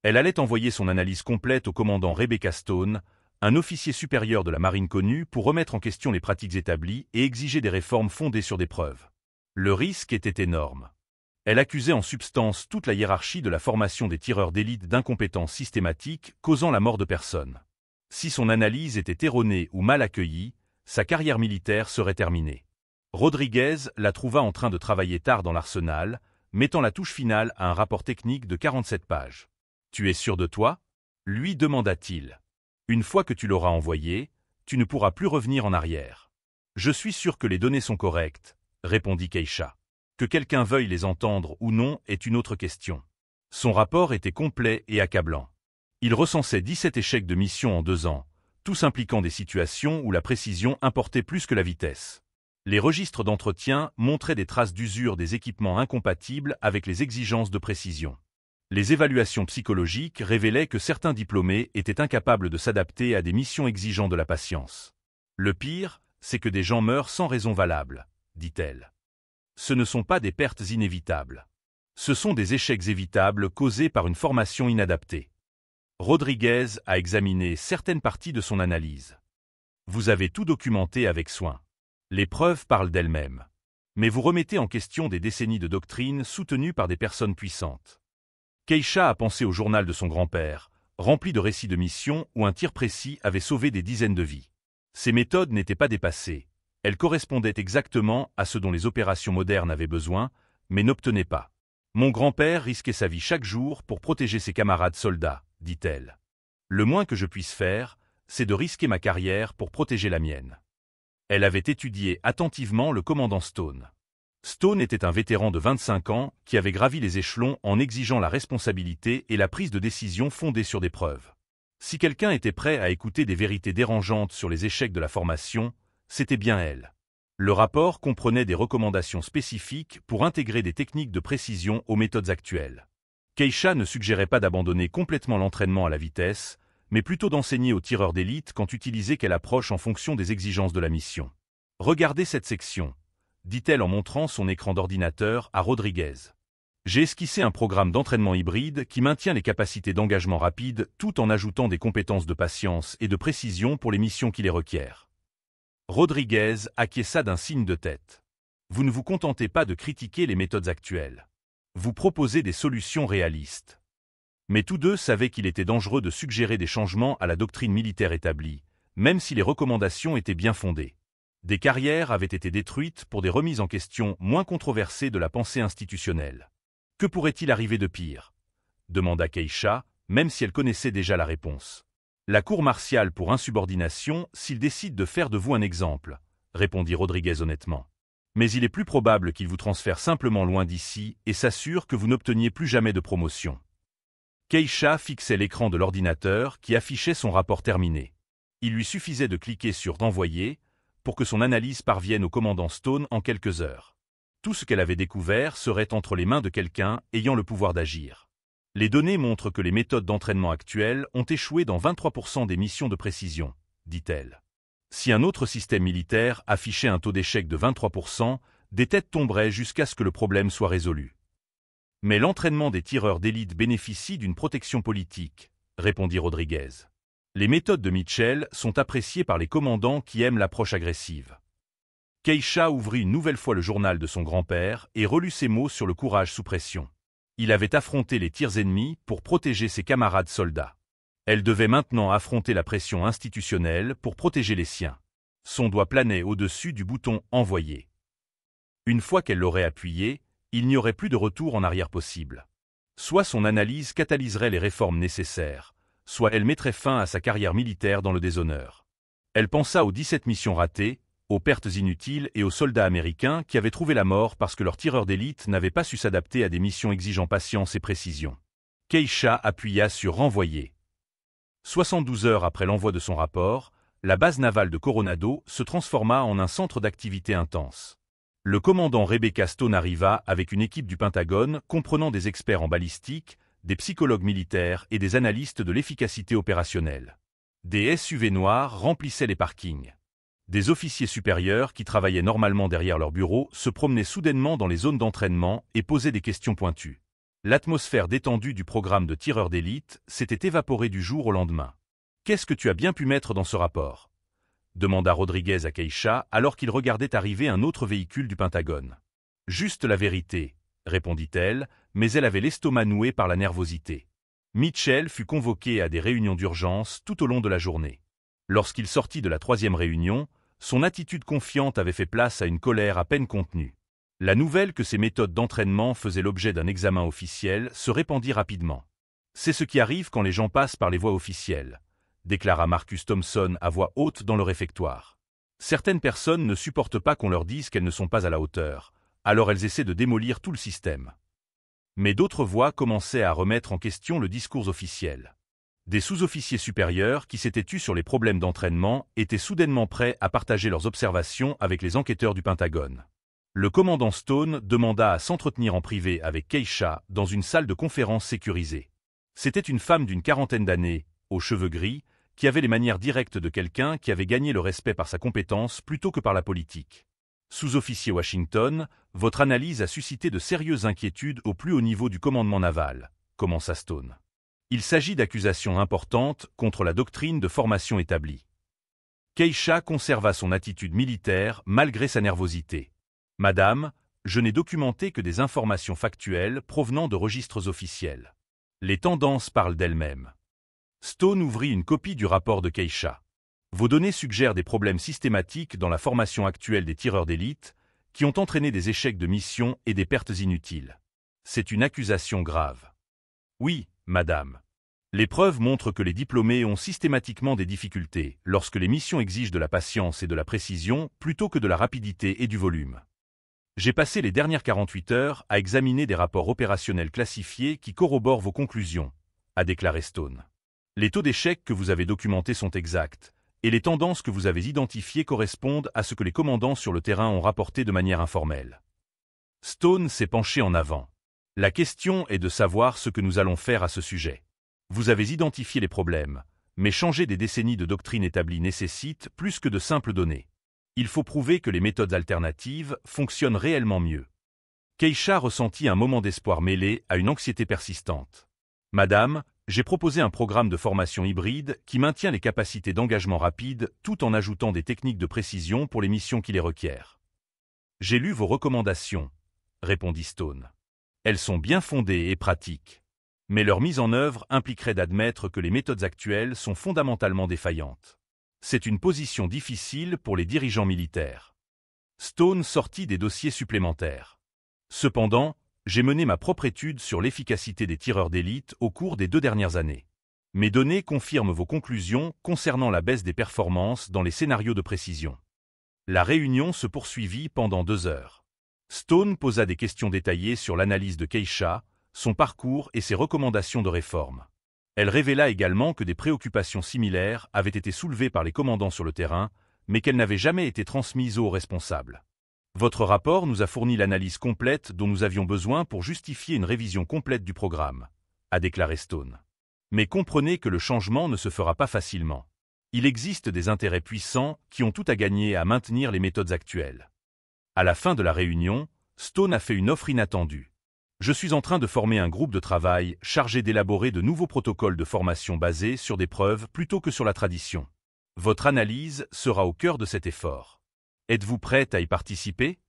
Elle allait envoyer son analyse complète au commandant Rebecca Stone, un officier supérieur de la marine connu, pour remettre en question les pratiques établies et exiger des réformes fondées sur des preuves. Le risque était énorme. Elle accusait en substance toute la hiérarchie de la formation des tireurs d'élite d'incompétence systématique causant la mort de personnes. Si son analyse était erronée ou mal accueillie, sa carrière militaire serait terminée. Rodriguez la trouva en train de travailler tard dans l'arsenal, mettant la touche finale à un rapport technique de 47 pages. « Tu es sûr de toi ?» lui demanda-t-il. « Une fois que tu l'auras envoyé, tu ne pourras plus revenir en arrière. »« Je suis sûr que les données sont correctes, » répondit Keisha. Que quelqu'un veuille les entendre ou non est une autre question. Son rapport était complet et accablant. Il recensait 17 échecs de mission en 2 ans, tous impliquant des situations où la précision importait plus que la vitesse. Les registres d'entretien montraient des traces d'usure des équipements incompatibles avec les exigences de précision. Les évaluations psychologiques révélaient que certains diplômés étaient incapables de s'adapter à des missions exigeant de la patience. Le pire, c'est que des gens meurent sans raison valable, dit-elle. Ce ne sont pas des pertes inévitables. Ce sont des échecs évitables causés par une formation inadaptée. Rodriguez a examiné certaines parties de son analyse. Vous avez tout documenté avec soin. Les preuves parlent d'elles-mêmes. Mais vous remettez en question des décennies de doctrine soutenues par des personnes puissantes. Keisha a pensé au journal de son grand-père, rempli de récits de missions où un tir précis avait sauvé des dizaines de vies. Ces méthodes n'étaient pas dépassées. Elles correspondaient exactement à ce dont les opérations modernes avaient besoin, mais n'obtenaient pas. Mon grand-père risquait sa vie chaque jour pour protéger ses camarades soldats, dit-elle. Le moins que je puisse faire, c'est de risquer ma carrière pour protéger la mienne. Elle avait étudié attentivement le commandant Stone. Stone était un vétéran de 25 ans qui avait gravi les échelons en exigeant la responsabilité et la prise de décision fondée sur des preuves. Si quelqu'un était prêt à écouter des vérités dérangeantes sur les échecs de la formation, c'était bien elle. Le rapport comprenait des recommandations spécifiques pour intégrer des techniques de précision aux méthodes actuelles. Keisha ne suggérait pas d'abandonner complètement l'entraînement à la vitesse, mais plutôt d'enseigner aux tireurs d'élite quand utiliser quelle approche en fonction des exigences de la mission. « Regardez cette section », dit-elle en montrant son écran d'ordinateur à Rodriguez. J'ai esquissé un programme d'entraînement hybride qui maintient les capacités d'engagement rapide tout en ajoutant des compétences de patience et de précision pour les missions qui les requièrent. Rodriguez acquiesça d'un signe de tête. Vous ne vous contentez pas de critiquer les méthodes actuelles. Vous proposez des solutions réalistes. Mais tous deux savaient qu'il était dangereux de suggérer des changements à la doctrine militaire établie, même si les recommandations étaient bien fondées. Des carrières avaient été détruites pour des remises en question moins controversées de la pensée institutionnelle. Que pourrait-il arriver de pire ? Demanda Keisha, même si elle connaissait déjà la réponse. La cour martiale pour insubordination s'il décide de faire de vous un exemple, répondit Rodriguez honnêtement. Mais il est plus probable qu'il vous transfère simplement loin d'ici et s'assure que vous n'obteniez plus jamais de promotion. Keisha fixait l'écran de l'ordinateur qui affichait son rapport terminé. Il lui suffisait de cliquer sur « Envoyer » pour que son analyse parvienne au commandant Stone en quelques heures. Tout ce qu'elle avait découvert serait entre les mains de quelqu'un ayant le pouvoir d'agir. Les données montrent que les méthodes d'entraînement actuelles ont échoué dans 23% des missions de précision, dit-elle. Si un autre système militaire affichait un taux d'échec de 23%, des têtes tomberaient jusqu'à ce que le problème soit résolu. Mais l'entraînement des tireurs d'élite bénéficie d'une protection politique, répondit Rodriguez. Les méthodes de Mitchell sont appréciées par les commandants qui aiment l'approche agressive. Keisha ouvrit une nouvelle fois le journal de son grand-père et relut ces mots sur le courage sous pression. Il avait affronté les tirs ennemis pour protéger ses camarades soldats. Elle devait maintenant affronter la pression institutionnelle pour protéger les siens. Son doigt planait au-dessus du bouton « Envoyer ». Une fois qu'elle l'aurait appuyé, il n'y aurait plus de retour en arrière possible. Soit son analyse catalyserait les réformes nécessaires, soit elle mettrait fin à sa carrière militaire dans le déshonneur. Elle pensa aux 17 missions ratées, aux pertes inutiles et aux soldats américains qui avaient trouvé la mort parce que leurs tireurs d'élite n'avaient pas su s'adapter à des missions exigeant patience et précision. Keisha appuya sur « Renvoyer ». 72 heures après l'envoi de son rapport, la base navale de Coronado se transforma en un centre d'activité intense. Le commandant Rebecca Stone arriva avec une équipe du Pentagone comprenant des experts en balistique, des psychologues militaires et des analystes de l'efficacité opérationnelle. Des SUV noirs remplissaient les parkings. Des officiers supérieurs qui travaillaient normalement derrière leur bureau se promenaient soudainement dans les zones d'entraînement et posaient des questions pointues. L'atmosphère détendue du programme de tireurs d'élite s'était évaporée du jour au lendemain. « Qu'est-ce que tu as bien pu mettre dans ce rapport ?» demanda Rodriguez à Keisha alors qu'il regardait arriver un autre véhicule du Pentagone. « Juste la vérité, » répondit-elle, mais elle avait l'estomac noué par la nervosité. Mitchell fut convoqué à des réunions d'urgence tout au long de la journée. Lorsqu'il sortit de la 3e réunion, son attitude confiante avait fait place à une colère à peine contenue. La nouvelle que ses méthodes d'entraînement faisaient l'objet d'un examen officiel se répandit rapidement. « C'est ce qui arrive quand les gens passent par les voies officielles », déclara Marcus Thompson à voix haute dans le réfectoire. Certaines personnes ne supportent pas qu'on leur dise qu'elles ne sont pas à la hauteur, alors elles essaient de démolir tout le système. Mais d'autres voix commençaient à remettre en question le discours officiel. Des sous-officiers supérieurs qui s'étaient tus sur les problèmes d'entraînement étaient soudainement prêts à partager leurs observations avec les enquêteurs du Pentagone. Le commandant Stone demanda à s'entretenir en privé avec Keisha dans une salle de conférence sécurisée. C'était une femme d'une 40aine d'années, aux cheveux gris, qui avait les manières directes de quelqu'un qui avait gagné le respect par sa compétence plutôt que par la politique. Sous-officier Washington, votre analyse a suscité de sérieuses inquiétudes au plus haut niveau du commandement naval, commença Stone. Il s'agit d'accusations importantes contre la doctrine de formation établie. Keisha conserva son attitude militaire malgré sa nervosité. Madame, je n'ai documenté que des informations factuelles provenant de registres officiels. Les tendances parlent d'elles-mêmes. Stone ouvrit une copie du rapport de Keisha. Vos données suggèrent des problèmes systématiques dans la formation actuelle des tireurs d'élite, qui ont entraîné des échecs de mission et des pertes inutiles. C'est une accusation grave. Oui, madame. Les preuves montrent que les diplômés ont systématiquement des difficultés lorsque les missions exigent de la patience et de la précision plutôt que de la rapidité et du volume. J'ai passé les dernières 48 heures à examiner des rapports opérationnels classifiés qui corroborent vos conclusions, a déclaré Stone. Les taux d'échec que vous avez documentés sont exacts, et les tendances que vous avez identifiées correspondent à ce que les commandants sur le terrain ont rapporté de manière informelle. Stone s'est penché en avant. La question est de savoir ce que nous allons faire à ce sujet. Vous avez identifié les problèmes, mais changer des décennies de doctrine établie nécessite plus que de simples données. Il faut prouver que les méthodes alternatives fonctionnent réellement mieux. Keisha ressentit un moment d'espoir mêlé à une anxiété persistante. Madame, j'ai proposé un programme de formation hybride qui maintient les capacités d'engagement rapide tout en ajoutant des techniques de précision pour les missions qui les requièrent. J'ai lu vos recommandations, répondit Stone. Elles sont bien fondées et pratiques. Mais leur mise en œuvre impliquerait d'admettre que les méthodes actuelles sont fondamentalement défaillantes. C'est une position difficile pour les dirigeants militaires. Stone sortit des dossiers supplémentaires. Cependant, j'ai mené ma propre étude sur l'efficacité des tireurs d'élite au cours des 2 dernières années. Mes données confirment vos conclusions concernant la baisse des performances dans les scénarios de précision. La réunion se poursuivit pendant 2 heures. Stone posa des questions détaillées sur l'analyse de Keisha, son parcours et ses recommandations de réforme. Elle révéla également que des préoccupations similaires avaient été soulevées par les commandants sur le terrain, mais qu'elles n'avaient jamais été transmises aux responsables. Votre rapport nous a fourni l'analyse complète dont nous avions besoin pour justifier une révision complète du programme, a déclaré Stone. Mais comprenez que le changement ne se fera pas facilement. Il existe des intérêts puissants qui ont tout à gagner à maintenir les méthodes actuelles. À la fin de la réunion, Stone a fait une offre inattendue. Je suis en train de former un groupe de travail chargé d'élaborer de nouveaux protocoles de formation basés sur des preuves plutôt que sur la tradition. Votre analyse sera au cœur de cet effort. Êtes-vous prête à y participer?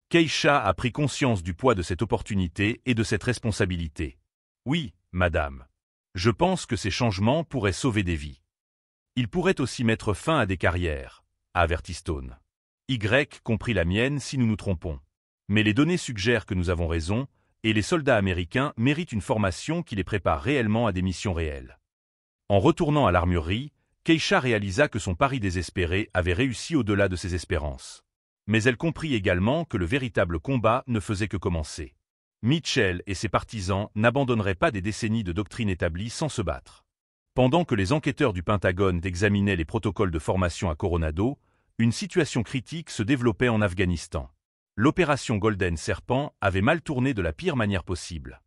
Keisha a pris conscience du poids de cette opportunité et de cette responsabilité. Oui, madame. Je pense que ces changements pourraient sauver des vies. Ils pourraient aussi mettre fin à des carrières, a averti Stone. Y compris la mienne si nous nous trompons. Mais les données suggèrent que nous avons raison, et les soldats américains méritent une formation qui les prépare réellement à des missions réelles. En retournant à l'armurerie, Keisha réalisa que son pari désespéré avait réussi au-delà de ses espérances. Mais elle comprit également que le véritable combat ne faisait que commencer. Mitchell et ses partisans n'abandonneraient pas des décennies de doctrine établie sans se battre. Pendant que les enquêteurs du Pentagone examinaient les protocoles de formation à Coronado, une situation critique se développait en Afghanistan. L'opération Golden Serpent avait mal tourné de la pire manière possible.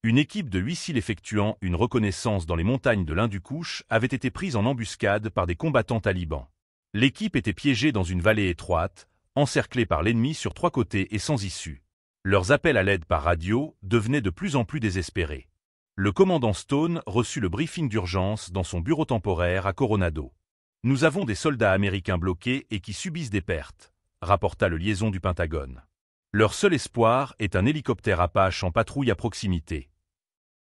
Une équipe de 8 SEAL effectuant une reconnaissance dans les montagnes de l'Hindu-Kush avait été prise en embuscade par des combattants talibans. L'équipe était piégée dans une vallée étroite, encerclée par l'ennemi sur 3 côtés et sans issue. Leurs appels à l'aide par radio devenaient de plus en plus désespérés. Le commandant Stone reçut le briefing d'urgence dans son bureau temporaire à Coronado. « Nous avons des soldats américains bloqués et qui subissent des pertes », rapporta le liaison du Pentagone. Leur seul espoir est un hélicoptère Apache en patrouille à proximité.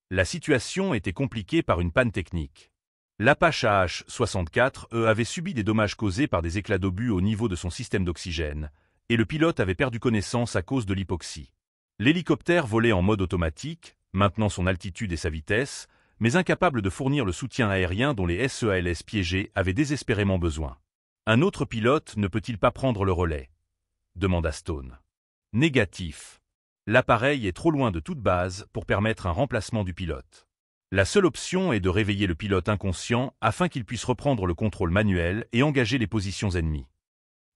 La situation était compliquée par une panne technique. L'Apache AH-64E avait subi des dommages causés par des éclats d'obus au niveau de son système d'oxygène, et le pilote avait perdu connaissance à cause de l'hypoxie. L'hélicoptère volait en mode automatique, maintenant son altitude et sa vitesse, mais incapable de fournir le soutien aérien dont les SEALS piégés avaient désespérément besoin. Un autre pilote ne peut-il pas prendre le relais? Demanda Stone. Négatif. L'appareil est trop loin de toute base pour permettre un remplacement du pilote. La seule option est de réveiller le pilote inconscient afin qu'il puisse reprendre le contrôle manuel et engager les positions ennemies.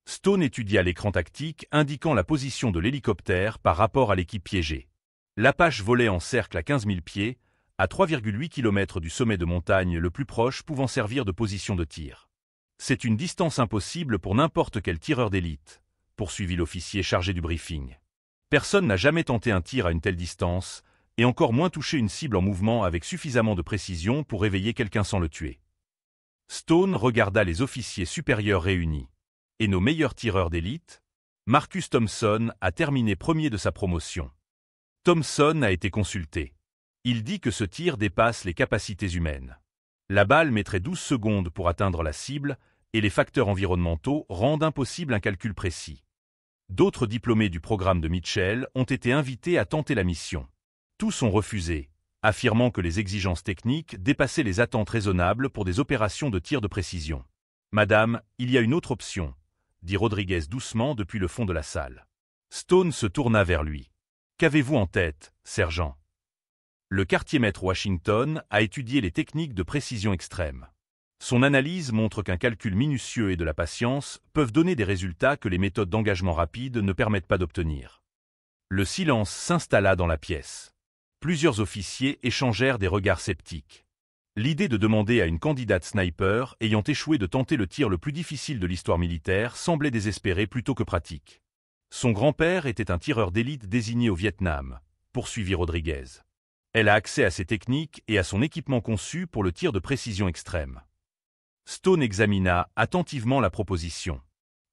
Stone étudia l'écran tactique indiquant la position de l'hélicoptère par rapport à l'équipe piégée. L'Apache volait en cercle à 15 000 pieds, à 3,8 km du sommet de montagne le plus proche pouvant servir de position de tir. C'est une distance impossible pour n'importe quel tireur d'élite, poursuivit l'officier chargé du briefing. Personne n'a jamais tenté un tir à une telle distance, et encore moins touché une cible en mouvement avec suffisamment de précision pour réveiller quelqu'un sans le tuer. Stone regarda les officiers supérieurs réunis. Et nos meilleurs tireurs d'élite? Marcus Thompson a terminé premier de sa promotion. Thompson a été consulté. Il dit que ce tir dépasse les capacités humaines. La balle mettrait 12 secondes pour atteindre la cible, et les facteurs environnementaux rendent impossible un calcul précis. D'autres diplômés du programme de Mitchell ont été invités à tenter la mission. Tous ont refusé, affirmant que les exigences techniques dépassaient les attentes raisonnables pour des opérations de tir de précision. « Madame, il y a une autre option », dit Rodriguez doucement depuis le fond de la salle. Stone se tourna vers lui. « Qu'avez-vous en tête, sergent ?» Le quartier-maître Washington a étudié les techniques de précision extrême. Son analyse montre qu'un calcul minutieux et de la patience peuvent donner des résultats que les méthodes d'engagement rapide ne permettent pas d'obtenir. Le silence s'installa dans la pièce. Plusieurs officiers échangèrent des regards sceptiques. L'idée de demander à une candidate sniper ayant échoué de tenter le tir le plus difficile de l'histoire militaire semblait désespérée plutôt que pratique. Son grand-père était un tireur d'élite désigné au Vietnam, poursuivit Rodriguez. Elle a accès à ses techniques et à son équipement conçu pour le tir de précision extrême. Stone examina attentivement la proposition.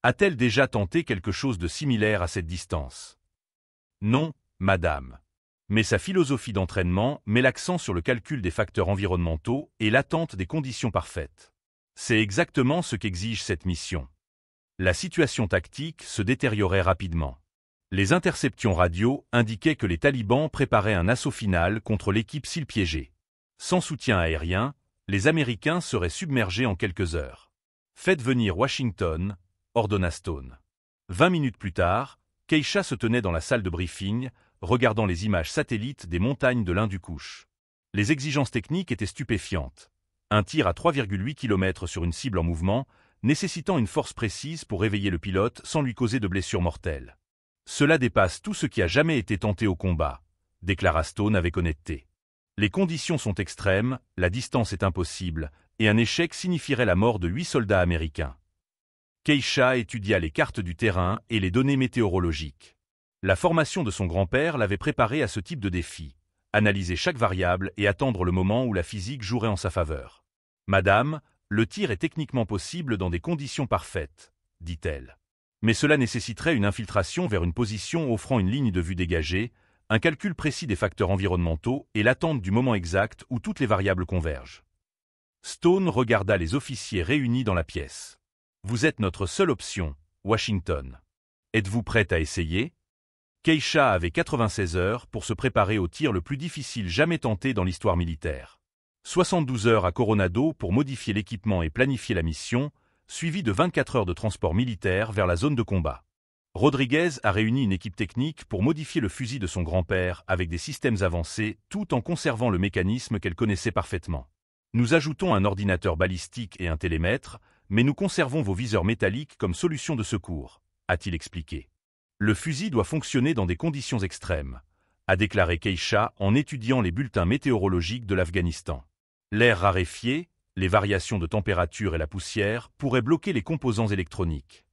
A-t-elle déjà tenté quelque chose de similaire à cette distance? Non, madame. Mais sa philosophie d'entraînement met l'accent sur le calcul des facteurs environnementaux et l'attente des conditions parfaites. C'est exactement ce qu'exige cette mission. La situation tactique se détériorait rapidement. Les interceptions radio indiquaient que les talibans préparaient un assaut final contre l'équipe SEAL piégée. Sans soutien aérien, les Américains seraient submergés en quelques heures. « Faites venir Washington », ordonna Stone. 20 minutes plus tard, Keisha se tenait dans la salle de briefing, regardant les images satellites des montagnes de l'Hindu-Kush. Les exigences techniques étaient stupéfiantes. Un tir à 3,8 km sur une cible en mouvement nécessitant une force précise pour réveiller le pilote sans lui causer de blessures mortelles. Cela dépasse tout ce qui a jamais été tenté au combat, déclara Stone avec honnêteté. Les conditions sont extrêmes, la distance est impossible, et un échec signifierait la mort de 8 soldats américains. Keisha étudia les cartes du terrain et les données météorologiques. La formation de son grand-père l'avait préparé à ce type de défi, analyser chaque variable et attendre le moment où la physique jouerait en sa faveur. « Madame, le tir est techniquement possible dans des conditions parfaites, dit-elle. Mais cela nécessiterait une infiltration vers une position offrant une ligne de vue dégagée, un calcul précis des facteurs environnementaux et l'attente du moment exact où toutes les variables convergent. » Stone regarda les officiers réunis dans la pièce. « Vous êtes notre seule option, Washington. Êtes-vous prête à essayer ?» Keisha avait 96 heures pour se préparer au tir le plus difficile jamais tenté dans l'histoire militaire. 72 heures à Coronado pour modifier l'équipement et planifier la mission, suivi de 24 heures de transport militaire vers la zone de combat. Rodriguez a réuni une équipe technique pour modifier le fusil de son grand-père avec des systèmes avancés tout en conservant le mécanisme qu'elle connaissait parfaitement. Nous ajoutons un ordinateur balistique et un télémètre, mais nous conservons vos viseurs métalliques comme solution de secours, a-t-il expliqué. Le fusil doit fonctionner dans des conditions extrêmes, a déclaré Keisha en étudiant les bulletins météorologiques de l'Afghanistan. L'air raréfié, les variations de température et la poussière pourraient bloquer les composants électroniques.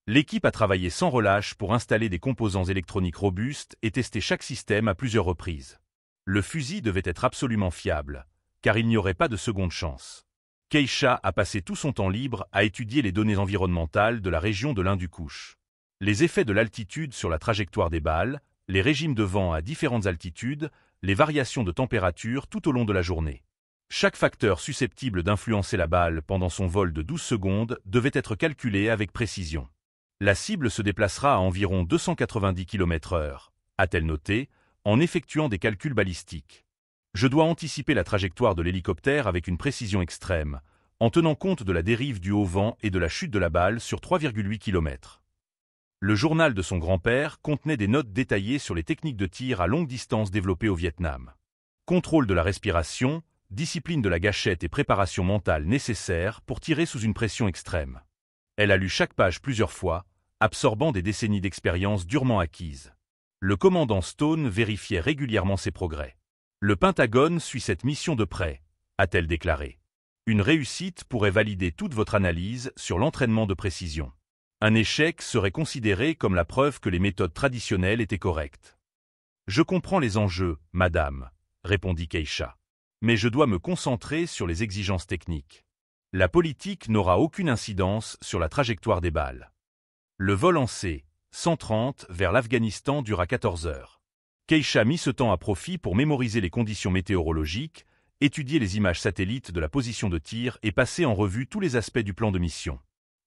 L'équipe a travaillé sans relâche pour installer des composants électroniques robustes et tester chaque système à plusieurs reprises. Le fusil devait être absolument fiable, car il n'y aurait pas de seconde chance. Keisha a passé tout son temps libre à étudier les données environnementales de la région de l'Hindu-Kush. Les effets de l'altitude sur la trajectoire des balles, les régimes de vent à différentes altitudes, les variations de température tout au long de la journée. Chaque facteur susceptible d'influencer la balle pendant son vol de 12 secondes devait être calculé avec précision. La cible se déplacera à environ 290 km/h, a-t-elle noté, en effectuant des calculs balistiques. Je dois anticiper la trajectoire de l'hélicoptère avec une précision extrême, en tenant compte de la dérive du haut vent et de la chute de la balle sur 3,8 km. Le journal de son grand-père contenait des notes détaillées sur les techniques de tir à longue distance développées au Vietnam. Contrôle de la respiration, discipline de la gâchette et préparation mentale nécessaires pour tirer sous une pression extrême. Elle a lu chaque page plusieurs fois, absorbant des décennies d'expérience durement acquises. Le commandant Stone vérifiait régulièrement ses progrès. Le Pentagone suit cette mission de près, a-t-elle déclaré. Une réussite pourrait valider toute votre analyse sur l'entraînement de précision. Un échec serait considéré comme la preuve que les méthodes traditionnelles étaient correctes. Je comprends les enjeux, madame, répondit Keisha. Mais je dois me concentrer sur les exigences techniques. La politique n'aura aucune incidence sur la trajectoire des balles. Le vol en C-130 vers l'Afghanistan dura 14 heures. Keisha mit ce temps à profit pour mémoriser les conditions météorologiques, étudier les images satellites de la position de tir et passer en revue tous les aspects du plan de mission.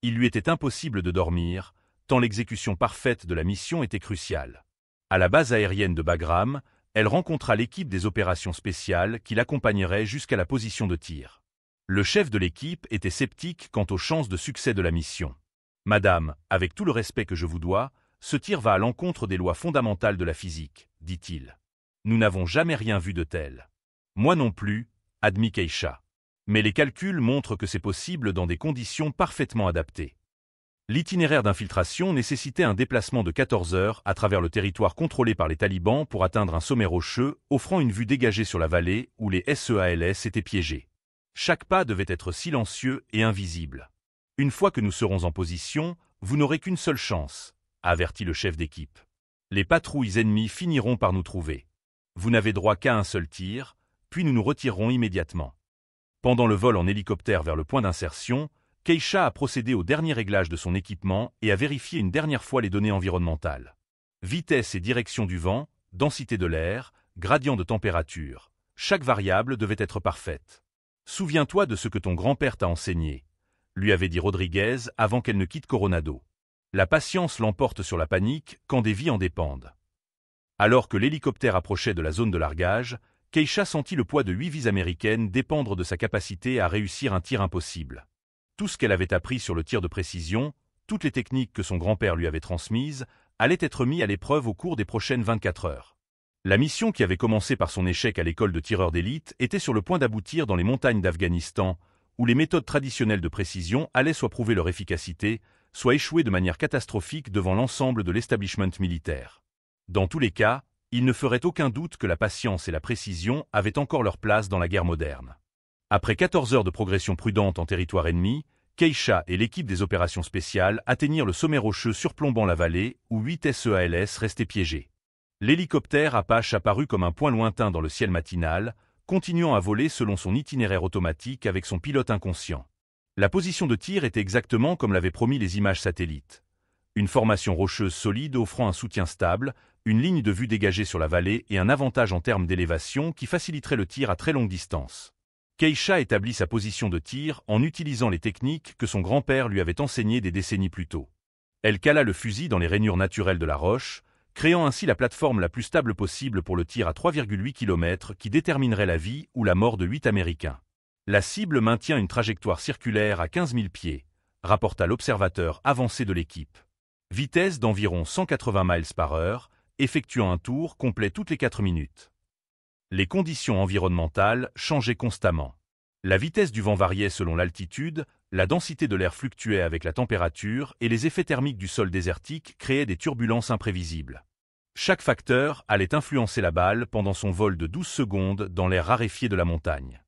Il lui était impossible de dormir, tant l'exécution parfaite de la mission était cruciale. À la base aérienne de Bagram, elle rencontra l'équipe des opérations spéciales qui l'accompagnerait jusqu'à la position de tir. Le chef de l'équipe était sceptique quant aux chances de succès de la mission. « Madame, avec tout le respect que je vous dois, ce tir va à l'encontre des lois fondamentales de la physique, dit-il. Nous n'avons jamais rien vu de tel. Moi non plus, admit Keisha. Mais les calculs montrent que c'est possible dans des conditions parfaitement adaptées. L'itinéraire d'infiltration nécessitait un déplacement de 14 heures à travers le territoire contrôlé par les talibans pour atteindre un sommet rocheux offrant une vue dégagée sur la vallée où les SEALS étaient piégés. Chaque pas devait être silencieux et invisible. Une fois que nous serons en position, vous n'aurez qu'une seule chance, avertit le chef d'équipe. Les patrouilles ennemies finiront par nous trouver. Vous n'avez droit qu'à un seul tir, puis nous nous retirerons immédiatement. Pendant le vol en hélicoptère vers le point d'insertion, Keisha a procédé au dernier réglage de son équipement et a vérifié une dernière fois les données environnementales. Vitesse et direction du vent, densité de l'air, gradient de température. Chaque variable devait être parfaite. Souviens-toi de ce que ton grand-père t'a enseigné, lui avait dit Rodriguez avant qu'elle ne quitte Coronado. La patience l'emporte sur la panique quand des vies en dépendent. Alors que l'hélicoptère approchait de la zone de largage, Keisha sentit le poids de 8 vies américaines dépendre de sa capacité à réussir un tir impossible. Tout ce qu'elle avait appris sur le tir de précision, toutes les techniques que son grand-père lui avait transmises, allaient être mis à l'épreuve au cours des prochaines 24 heures. La mission qui avait commencé par son échec à l'école de tireurs d'élite était sur le point d'aboutir dans les montagnes d'Afghanistan, où les méthodes traditionnelles de précision allaient soit prouver leur efficacité, soit échouer de manière catastrophique devant l'ensemble de l'establishment militaire. Dans tous les cas, il ne ferait aucun doute que la patience et la précision avaient encore leur place dans la guerre moderne. Après 14 heures de progression prudente en territoire ennemi, Keisha et l'équipe des opérations spéciales atteignirent le sommet rocheux surplombant la vallée, où 8 SEALS restaient piégés. L'hélicoptère Apache apparut comme un point lointain dans le ciel matinal, continuant à voler selon son itinéraire automatique avec son pilote inconscient. La position de tir était exactement comme l'avaient promis les images satellites. Une formation rocheuse solide offrant un soutien stable, une ligne de vue dégagée sur la vallée et un avantage en termes d'élévation qui faciliterait le tir à très longue distance. Keisha établit sa position de tir en utilisant les techniques que son grand-père lui avait enseignées des décennies plus tôt. Elle cala le fusil dans les rainures naturelles de la roche, créant ainsi la plateforme la plus stable possible pour le tir à 3,8 km qui déterminerait la vie ou la mort de 8 Américains. La cible maintient une trajectoire circulaire à 15 000 pieds, rapporta l'observateur avancé de l'équipe. Vitesse d'environ 180 miles par heure, effectuant un tour complet toutes les 4 minutes. Les conditions environnementales changeaient constamment. La vitesse du vent variait selon l'altitude, la densité de l'air fluctuait avec la température et les effets thermiques du sol désertique créaient des turbulences imprévisibles. Chaque facteur allait influencer la balle pendant son vol de 12 secondes dans l'air raréfié de la montagne.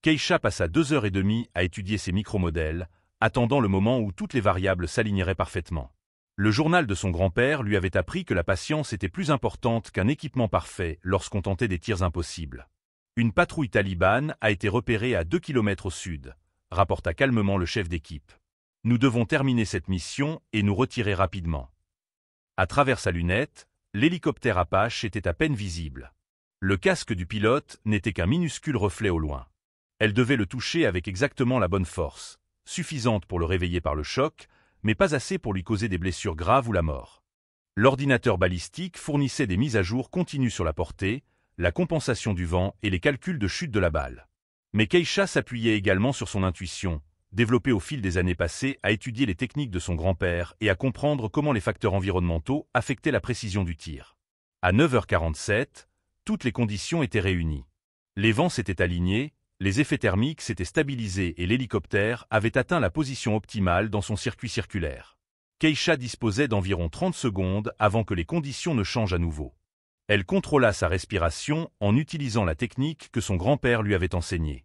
Keisha passa 2 heures et demie à étudier ces micromodèles, attendant le moment où toutes les variables s'aligneraient parfaitement. Le journal de son grand-père lui avait appris que la patience était plus importante qu'un équipement parfait lorsqu'on tentait des tirs impossibles. Une patrouille talibane a été repérée à 2 km au sud, rapporta calmement le chef d'équipe. Nous devons terminer cette mission et nous retirer rapidement. À travers sa lunette, l'hélicoptère Apache était à peine visible. Le casque du pilote n'était qu'un minuscule reflet au loin. Elle devait le toucher avec exactement la bonne force, suffisante pour le réveiller par le choc, mais pas assez pour lui causer des blessures graves ou la mort. L'ordinateur balistique fournissait des mises à jour continues sur la portée, la compensation du vent et les calculs de chute de la balle. Mais Keisha s'appuyait également sur son intuition, développée au fil des années passées à étudier les techniques de son grand-père et à comprendre comment les facteurs environnementaux affectaient la précision du tir. À 9h47, toutes les conditions étaient réunies. Les vents s'étaient alignés, les effets thermiques s'étaient stabilisés et l'hélicoptère avait atteint la position optimale dans son circuit circulaire. Keisha disposait d'environ 30 secondes avant que les conditions ne changent à nouveau. Elle contrôla sa respiration en utilisant la technique que son grand-père lui avait enseignée.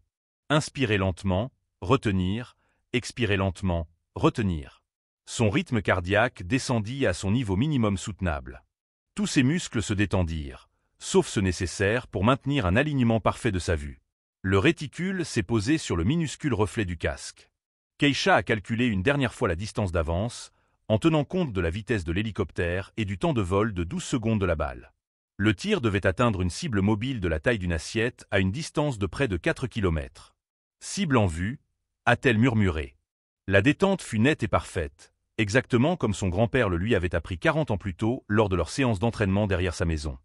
Inspirer lentement, retenir, expirer lentement, retenir. Son rythme cardiaque descendit à son niveau minimum soutenable. Tous ses muscles se détendirent, sauf ce nécessaire pour maintenir un alignement parfait de sa vue. Le réticule s'est posé sur le minuscule reflet du casque. Keisha a calculé une dernière fois la distance d'avance, en tenant compte de la vitesse de l'hélicoptère et du temps de vol de 12 secondes de la balle. Le tir devait atteindre une cible mobile de la taille d'une assiette à une distance de près de 4 km. Cible en vue, a-t-elle murmuré. La détente fut nette et parfaite, exactement comme son grand-père le lui avait appris 40 ans plus tôt lors de leur séance d'entraînement derrière sa maison.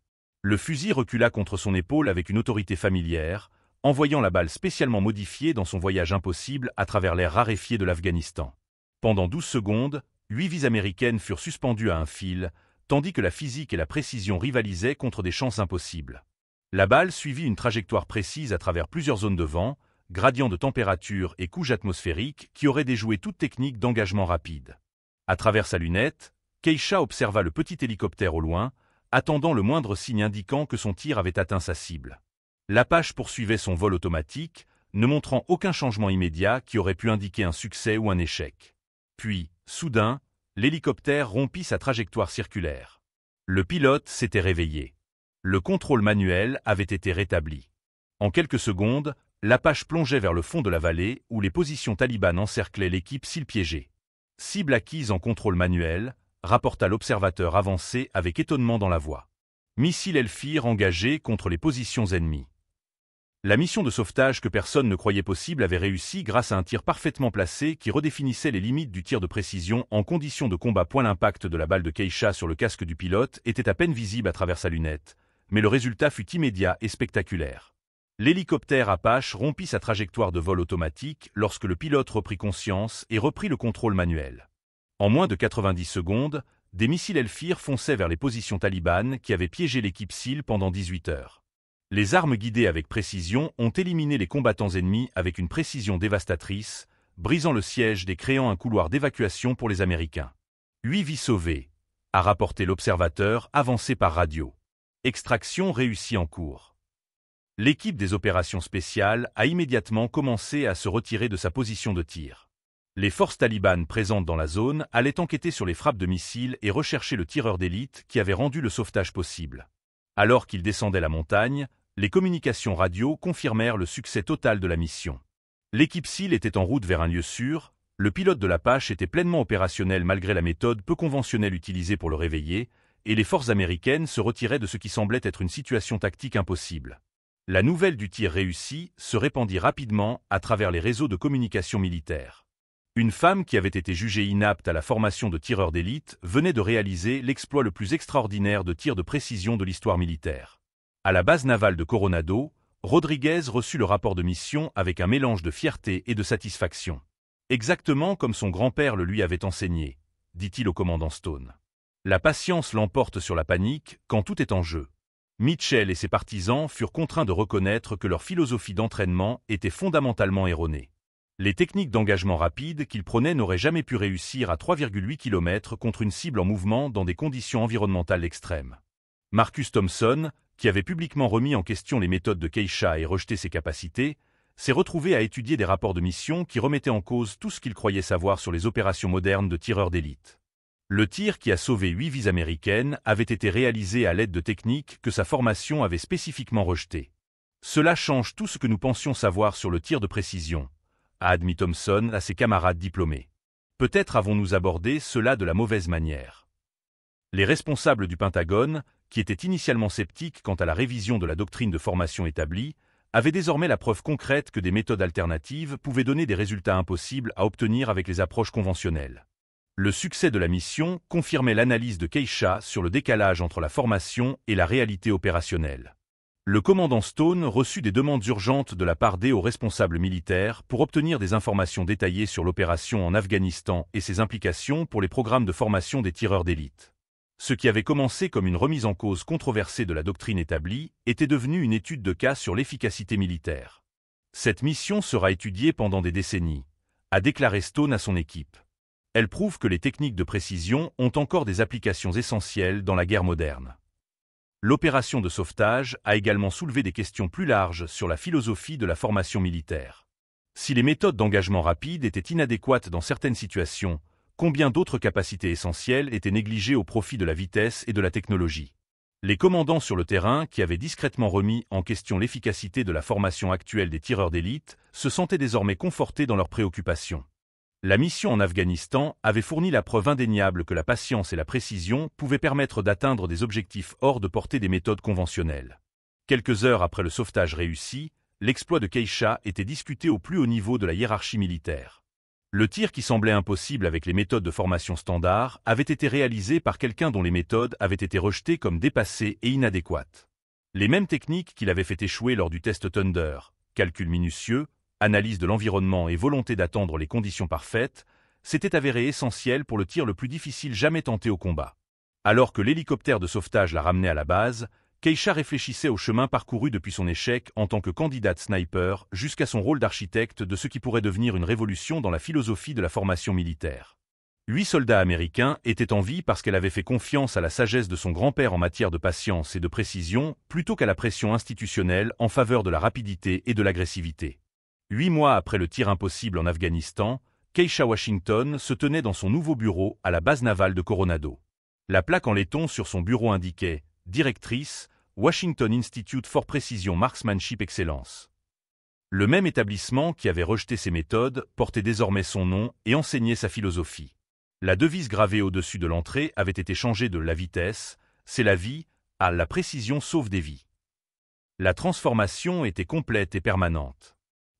Le fusil recula contre son épaule avec une autorité familière, envoyant la balle spécialement modifiée dans son voyage impossible à travers l'air raréfié de l'Afghanistan. Pendant 12 secondes, 8 vies américaines furent suspendues à un fil, tandis que la physique et la précision rivalisaient contre des chances impossibles. La balle suivit une trajectoire précise à travers plusieurs zones de vent, gradients de température et couches atmosphériques qui auraient déjoué toute technique d'engagement rapide. À travers sa lunette, Keisha observa le petit hélicoptère au loin, attendant le moindre signe indiquant que son tir avait atteint sa cible. L'Apache poursuivait son vol automatique, ne montrant aucun changement immédiat qui aurait pu indiquer un succès ou un échec. Puis, soudain, l'hélicoptère rompit sa trajectoire circulaire. Le pilote s'était réveillé. Le contrôle manuel avait été rétabli. En quelques secondes, l'Apache plongeait vers le fond de la vallée où les positions talibanes encerclaient l'équipe s'il piégeait. Cible acquise en contrôle manuel, rapporta l'observateur avancé avec étonnement dans la voix. Missile Elfir engagé contre les positions ennemies. La mission de sauvetage que personne ne croyait possible avait réussi grâce à un tir parfaitement placé qui redéfinissait les limites du tir de précision en conditions de combat. L'impact de la balle de Keisha sur le casque du pilote était à peine visible à travers sa lunette, mais le résultat fut immédiat et spectaculaire. L'hélicoptère Apache rompit sa trajectoire de vol automatique lorsque le pilote reprit conscience et reprit le contrôle manuel. En moins de 90 secondes, des missiles Elfir fonçaient vers les positions talibanes qui avaient piégé l'équipe SEAL pendant 18 heures. Les armes guidées avec précision ont éliminé les combattants ennemis avec une précision dévastatrice, brisant le siège et créant un couloir d'évacuation pour les Américains. 8 vies sauvées, a rapporté l'observateur avancé par radio. Extraction réussie en cours. L'équipe des opérations spéciales a immédiatement commencé à se retirer de sa position de tir. Les forces talibanes présentes dans la zone allaient enquêter sur les frappes de missiles et rechercher le tireur d'élite qui avait rendu le sauvetage possible. Alors qu'ils descendaient la montagne, les communications radio confirmèrent le succès total de la mission. L'équipe SEAL était en route vers un lieu sûr, le pilote de l'Apache était pleinement opérationnel malgré la méthode peu conventionnelle utilisée pour le réveiller, et les forces américaines se retiraient de ce qui semblait être une situation tactique impossible. La nouvelle du tir réussi se répandit rapidement à travers les réseaux de communication militaires. Une femme qui avait été jugée inapte à la formation de tireur d'élite venait de réaliser l'exploit le plus extraordinaire de tir de précision de l'histoire militaire. À la base navale de Coronado, Rodriguez reçut le rapport de mission avec un mélange de fierté et de satisfaction. Exactement comme son grand-père le lui avait enseigné, dit-il au commandant Stone. La patience l'emporte sur la panique quand tout est en jeu. Mitchell et ses partisans furent contraints de reconnaître que leur philosophie d'entraînement était fondamentalement erronée. Les techniques d'engagement rapide qu'ils prenaient n'auraient jamais pu réussir à 3,8 km contre une cible en mouvement dans des conditions environnementales extrêmes. Marcus Thompson, qui avait publiquement remis en question les méthodes de Keisha et rejeté ses capacités, s'est retrouvé à étudier des rapports de mission qui remettaient en cause tout ce qu'il croyait savoir sur les opérations modernes de tireurs d'élite. Le tir qui a sauvé 8 vies américaines avait été réalisé à l'aide de techniques que sa formation avait spécifiquement rejetées. Cela change tout ce que nous pensions savoir sur le tir de précision, a admis Thompson à ses camarades diplômés. Peut-être avons-nous abordé cela de la mauvaise manière. Les responsables du Pentagone, qui étaient initialement sceptiques quant à la révision de la doctrine de formation établie, avaient désormais la preuve concrète que des méthodes alternatives pouvaient donner des résultats impossibles à obtenir avec les approches conventionnelles. Le succès de la mission confirmait l'analyse de Keisha sur le décalage entre la formation et la réalité opérationnelle. Le commandant Stone reçut des demandes urgentes de la part des hauts responsables militaires pour obtenir des informations détaillées sur l'opération en Afghanistan et ses implications pour les programmes de formation des tireurs d'élite. Ce qui avait commencé comme une remise en cause controversée de la doctrine établie était devenu une étude de cas sur l'efficacité militaire. Cette mission sera étudiée pendant des décennies, a déclaré Stone à son équipe. Elle prouve que les techniques de précision ont encore des applications essentielles dans la guerre moderne. L'opération de sauvetage a également soulevé des questions plus larges sur la philosophie de la formation militaire. Si les méthodes d'engagement rapide étaient inadéquates dans certaines situations, combien d'autres capacités essentielles étaient négligées au profit de la vitesse et de la technologie? Les commandants sur le terrain, qui avaient discrètement remis en question l'efficacité de la formation actuelle des tireurs d'élite, se sentaient désormais confortés dans leurs préoccupations. La mission en Afghanistan avait fourni la preuve indéniable que la patience et la précision pouvaient permettre d'atteindre des objectifs hors de portée des méthodes conventionnelles. Quelques heures après le sauvetage réussi, l'exploit de Keisha était discuté au plus haut niveau de la hiérarchie militaire. Le tir qui semblait impossible avec les méthodes de formation standard avait été réalisé par quelqu'un dont les méthodes avaient été rejetées comme dépassées et inadéquates. Les mêmes techniques qu'il avait fait échouer lors du test Thunder, calcul minutieux, analyse de l'environnement et volonté d'attendre les conditions parfaites, s'étaient avérées essentielles pour le tir le plus difficile jamais tenté au combat. Alors que l'hélicoptère de sauvetage la ramenait à la base, Keisha réfléchissait au chemin parcouru depuis son échec en tant que candidate sniper jusqu'à son rôle d'architecte de ce qui pourrait devenir une révolution dans la philosophie de la formation militaire. 8 soldats américains étaient en vie parce qu'elle avait fait confiance à la sagesse de son grand-père en matière de patience et de précision plutôt qu'à la pression institutionnelle en faveur de la rapidité et de l'agressivité. 8 mois après le tir impossible en Afghanistan, Keisha Washington se tenait dans son nouveau bureau à la base navale de Coronado. La plaque en laiton sur son bureau indiquait « Directrice, Washington Institute for Precision Marksmanship Excellence ». Le même établissement qui avait rejeté ses méthodes portait désormais son nom et enseignait sa philosophie. La devise gravée au-dessus de l'entrée avait été changée de « La vitesse, c'est la vie » à « La précision sauve des vies ». La transformation était complète et permanente.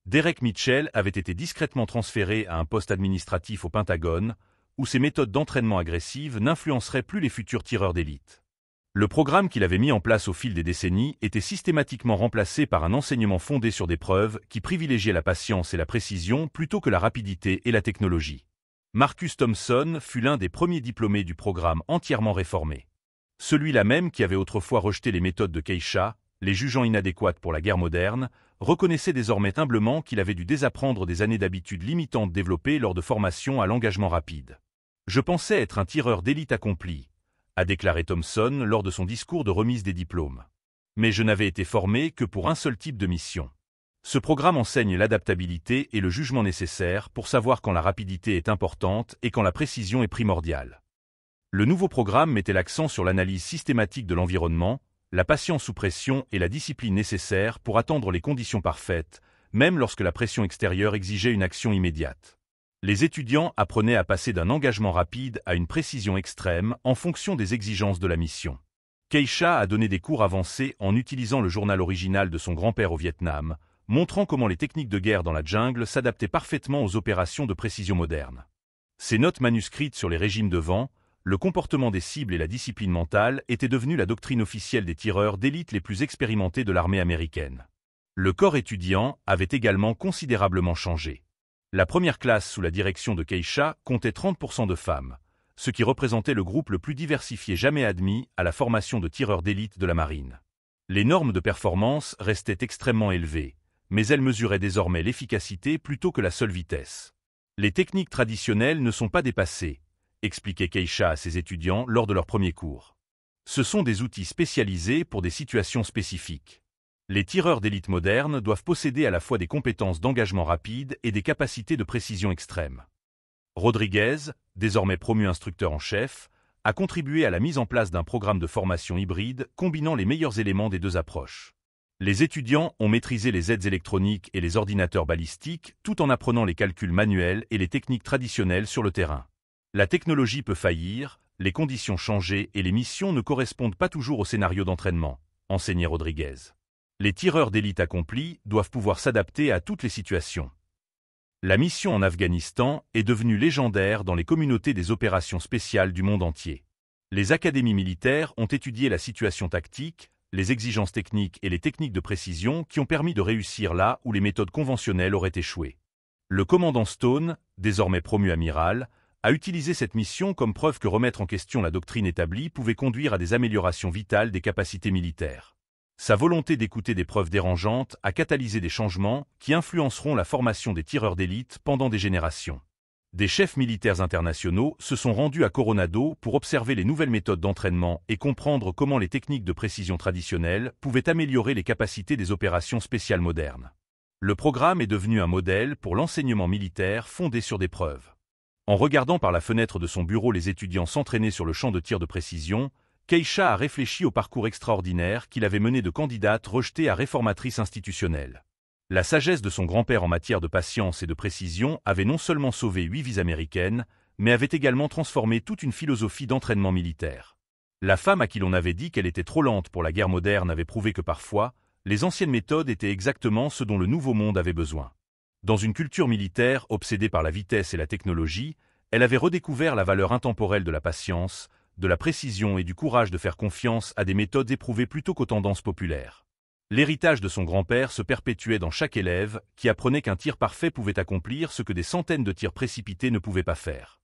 Derek Mitchell avait été discrètement transféré à un poste administratif au Pentagone, où ses méthodes d'entraînement agressives n'influenceraient plus les futurs tireurs d'élite. Le programme qu'il avait mis en place au fil des décennies était systématiquement remplacé par un enseignement fondé sur des preuves qui privilégiaient la patience et la précision plutôt que la rapidité et la technologie. Marcus Thompson fut l'un des premiers diplômés du programme entièrement réformé. Celui-là même qui avait autrefois rejeté les méthodes de Keisha, les jugeant inadéquates pour la guerre moderne, reconnaissait désormais humblement qu'il avait dû désapprendre des années d'habitudes limitantes développées lors de formations à l'engagement rapide. « Je pensais être un tireur d'élite accompli », a déclaré Thompson lors de son discours de remise des diplômes. Mais je n'avais été formé que pour un seul type de mission. Ce programme enseigne l'adaptabilité et le jugement nécessaires pour savoir quand la rapidité est importante et quand la précision est primordiale. Le nouveau programme mettait l'accent sur l'analyse systématique de l'environnement, la patience sous pression et la discipline nécessaire pour attendre les conditions parfaites, même lorsque la pression extérieure exigeait une action immédiate. Les étudiants apprenaient à passer d'un engagement rapide à une précision extrême en fonction des exigences de la mission. Keisha a donné des cours avancés en utilisant le journal original de son grand-père au Vietnam, montrant comment les techniques de guerre dans la jungle s'adaptaient parfaitement aux opérations de précision modernes. Ses notes manuscrites sur les régimes de vent, le comportement des cibles et la discipline mentale étaient devenues la doctrine officielle des tireurs d'élite les plus expérimentés de l'armée américaine. Le corps étudiant avait également considérablement changé. La première classe sous la direction de Keisha comptait 30% de femmes, ce qui représentait le groupe le plus diversifié jamais admis à la formation de tireurs d'élite de la marine. Les normes de performance restaient extrêmement élevées, mais elles mesuraient désormais l'efficacité plutôt que la seule vitesse. Les techniques traditionnelles ne sont pas dépassées, expliquait Keisha à ses étudiants lors de leur premier cours. Ce sont des outils spécialisés pour des situations spécifiques. Les tireurs d'élite modernes doivent posséder à la fois des compétences d'engagement rapide et des capacités de précision extrême. Rodriguez, désormais promu instructeur en chef, a contribué à la mise en place d'un programme de formation hybride combinant les meilleurs éléments des deux approches. Les étudiants ont maîtrisé les aides électroniques et les ordinateurs balistiques tout en apprenant les calculs manuels et les techniques traditionnelles sur le terrain. La technologie peut faillir, les conditions changer et les missions ne correspondent pas toujours au scénario d'entraînement, enseignait Rodriguez. Les tireurs d'élite accomplis doivent pouvoir s'adapter à toutes les situations. La mission en Afghanistan est devenue légendaire dans les communautés des opérations spéciales du monde entier. Les académies militaires ont étudié la situation tactique, les exigences techniques et les techniques de précision qui ont permis de réussir là où les méthodes conventionnelles auraient échoué. Le commandant Stone, désormais promu amiral, a utilisé cette mission comme preuve que remettre en question la doctrine établie pouvait conduire à des améliorations vitales des capacités militaires. Sa volonté d'écouter des preuves dérangeantes a catalysé des changements qui influenceront la formation des tireurs d'élite pendant des générations. Des chefs militaires internationaux se sont rendus à Coronado pour observer les nouvelles méthodes d'entraînement et comprendre comment les techniques de précision traditionnelles pouvaient améliorer les capacités des opérations spéciales modernes. Le programme est devenu un modèle pour l'enseignement militaire fondé sur des preuves. En regardant par la fenêtre de son bureau les étudiants s'entraîner sur le champ de tir de précision, Keisha a réfléchi au parcours extraordinaire qu'il avait mené de candidate rejetée à réformatrice institutionnelle. La sagesse de son grand-père en matière de patience et de précision avait non seulement sauvé 8 vies américaines, mais avait également transformé toute une philosophie d'entraînement militaire. La femme à qui l'on avait dit qu'elle était trop lente pour la guerre moderne avait prouvé que parfois, les anciennes méthodes étaient exactement ce dont le nouveau monde avait besoin. Dans une culture militaire obsédée par la vitesse et la technologie, elle avait redécouvert la valeur intemporelle de la patience, de la précision et du courage de faire confiance à des méthodes éprouvées plutôt qu'aux tendances populaires. L'héritage de son grand-père se perpétuait dans chaque élève qui apprenait qu'un tir parfait pouvait accomplir ce que des centaines de tirs précipités ne pouvaient pas faire.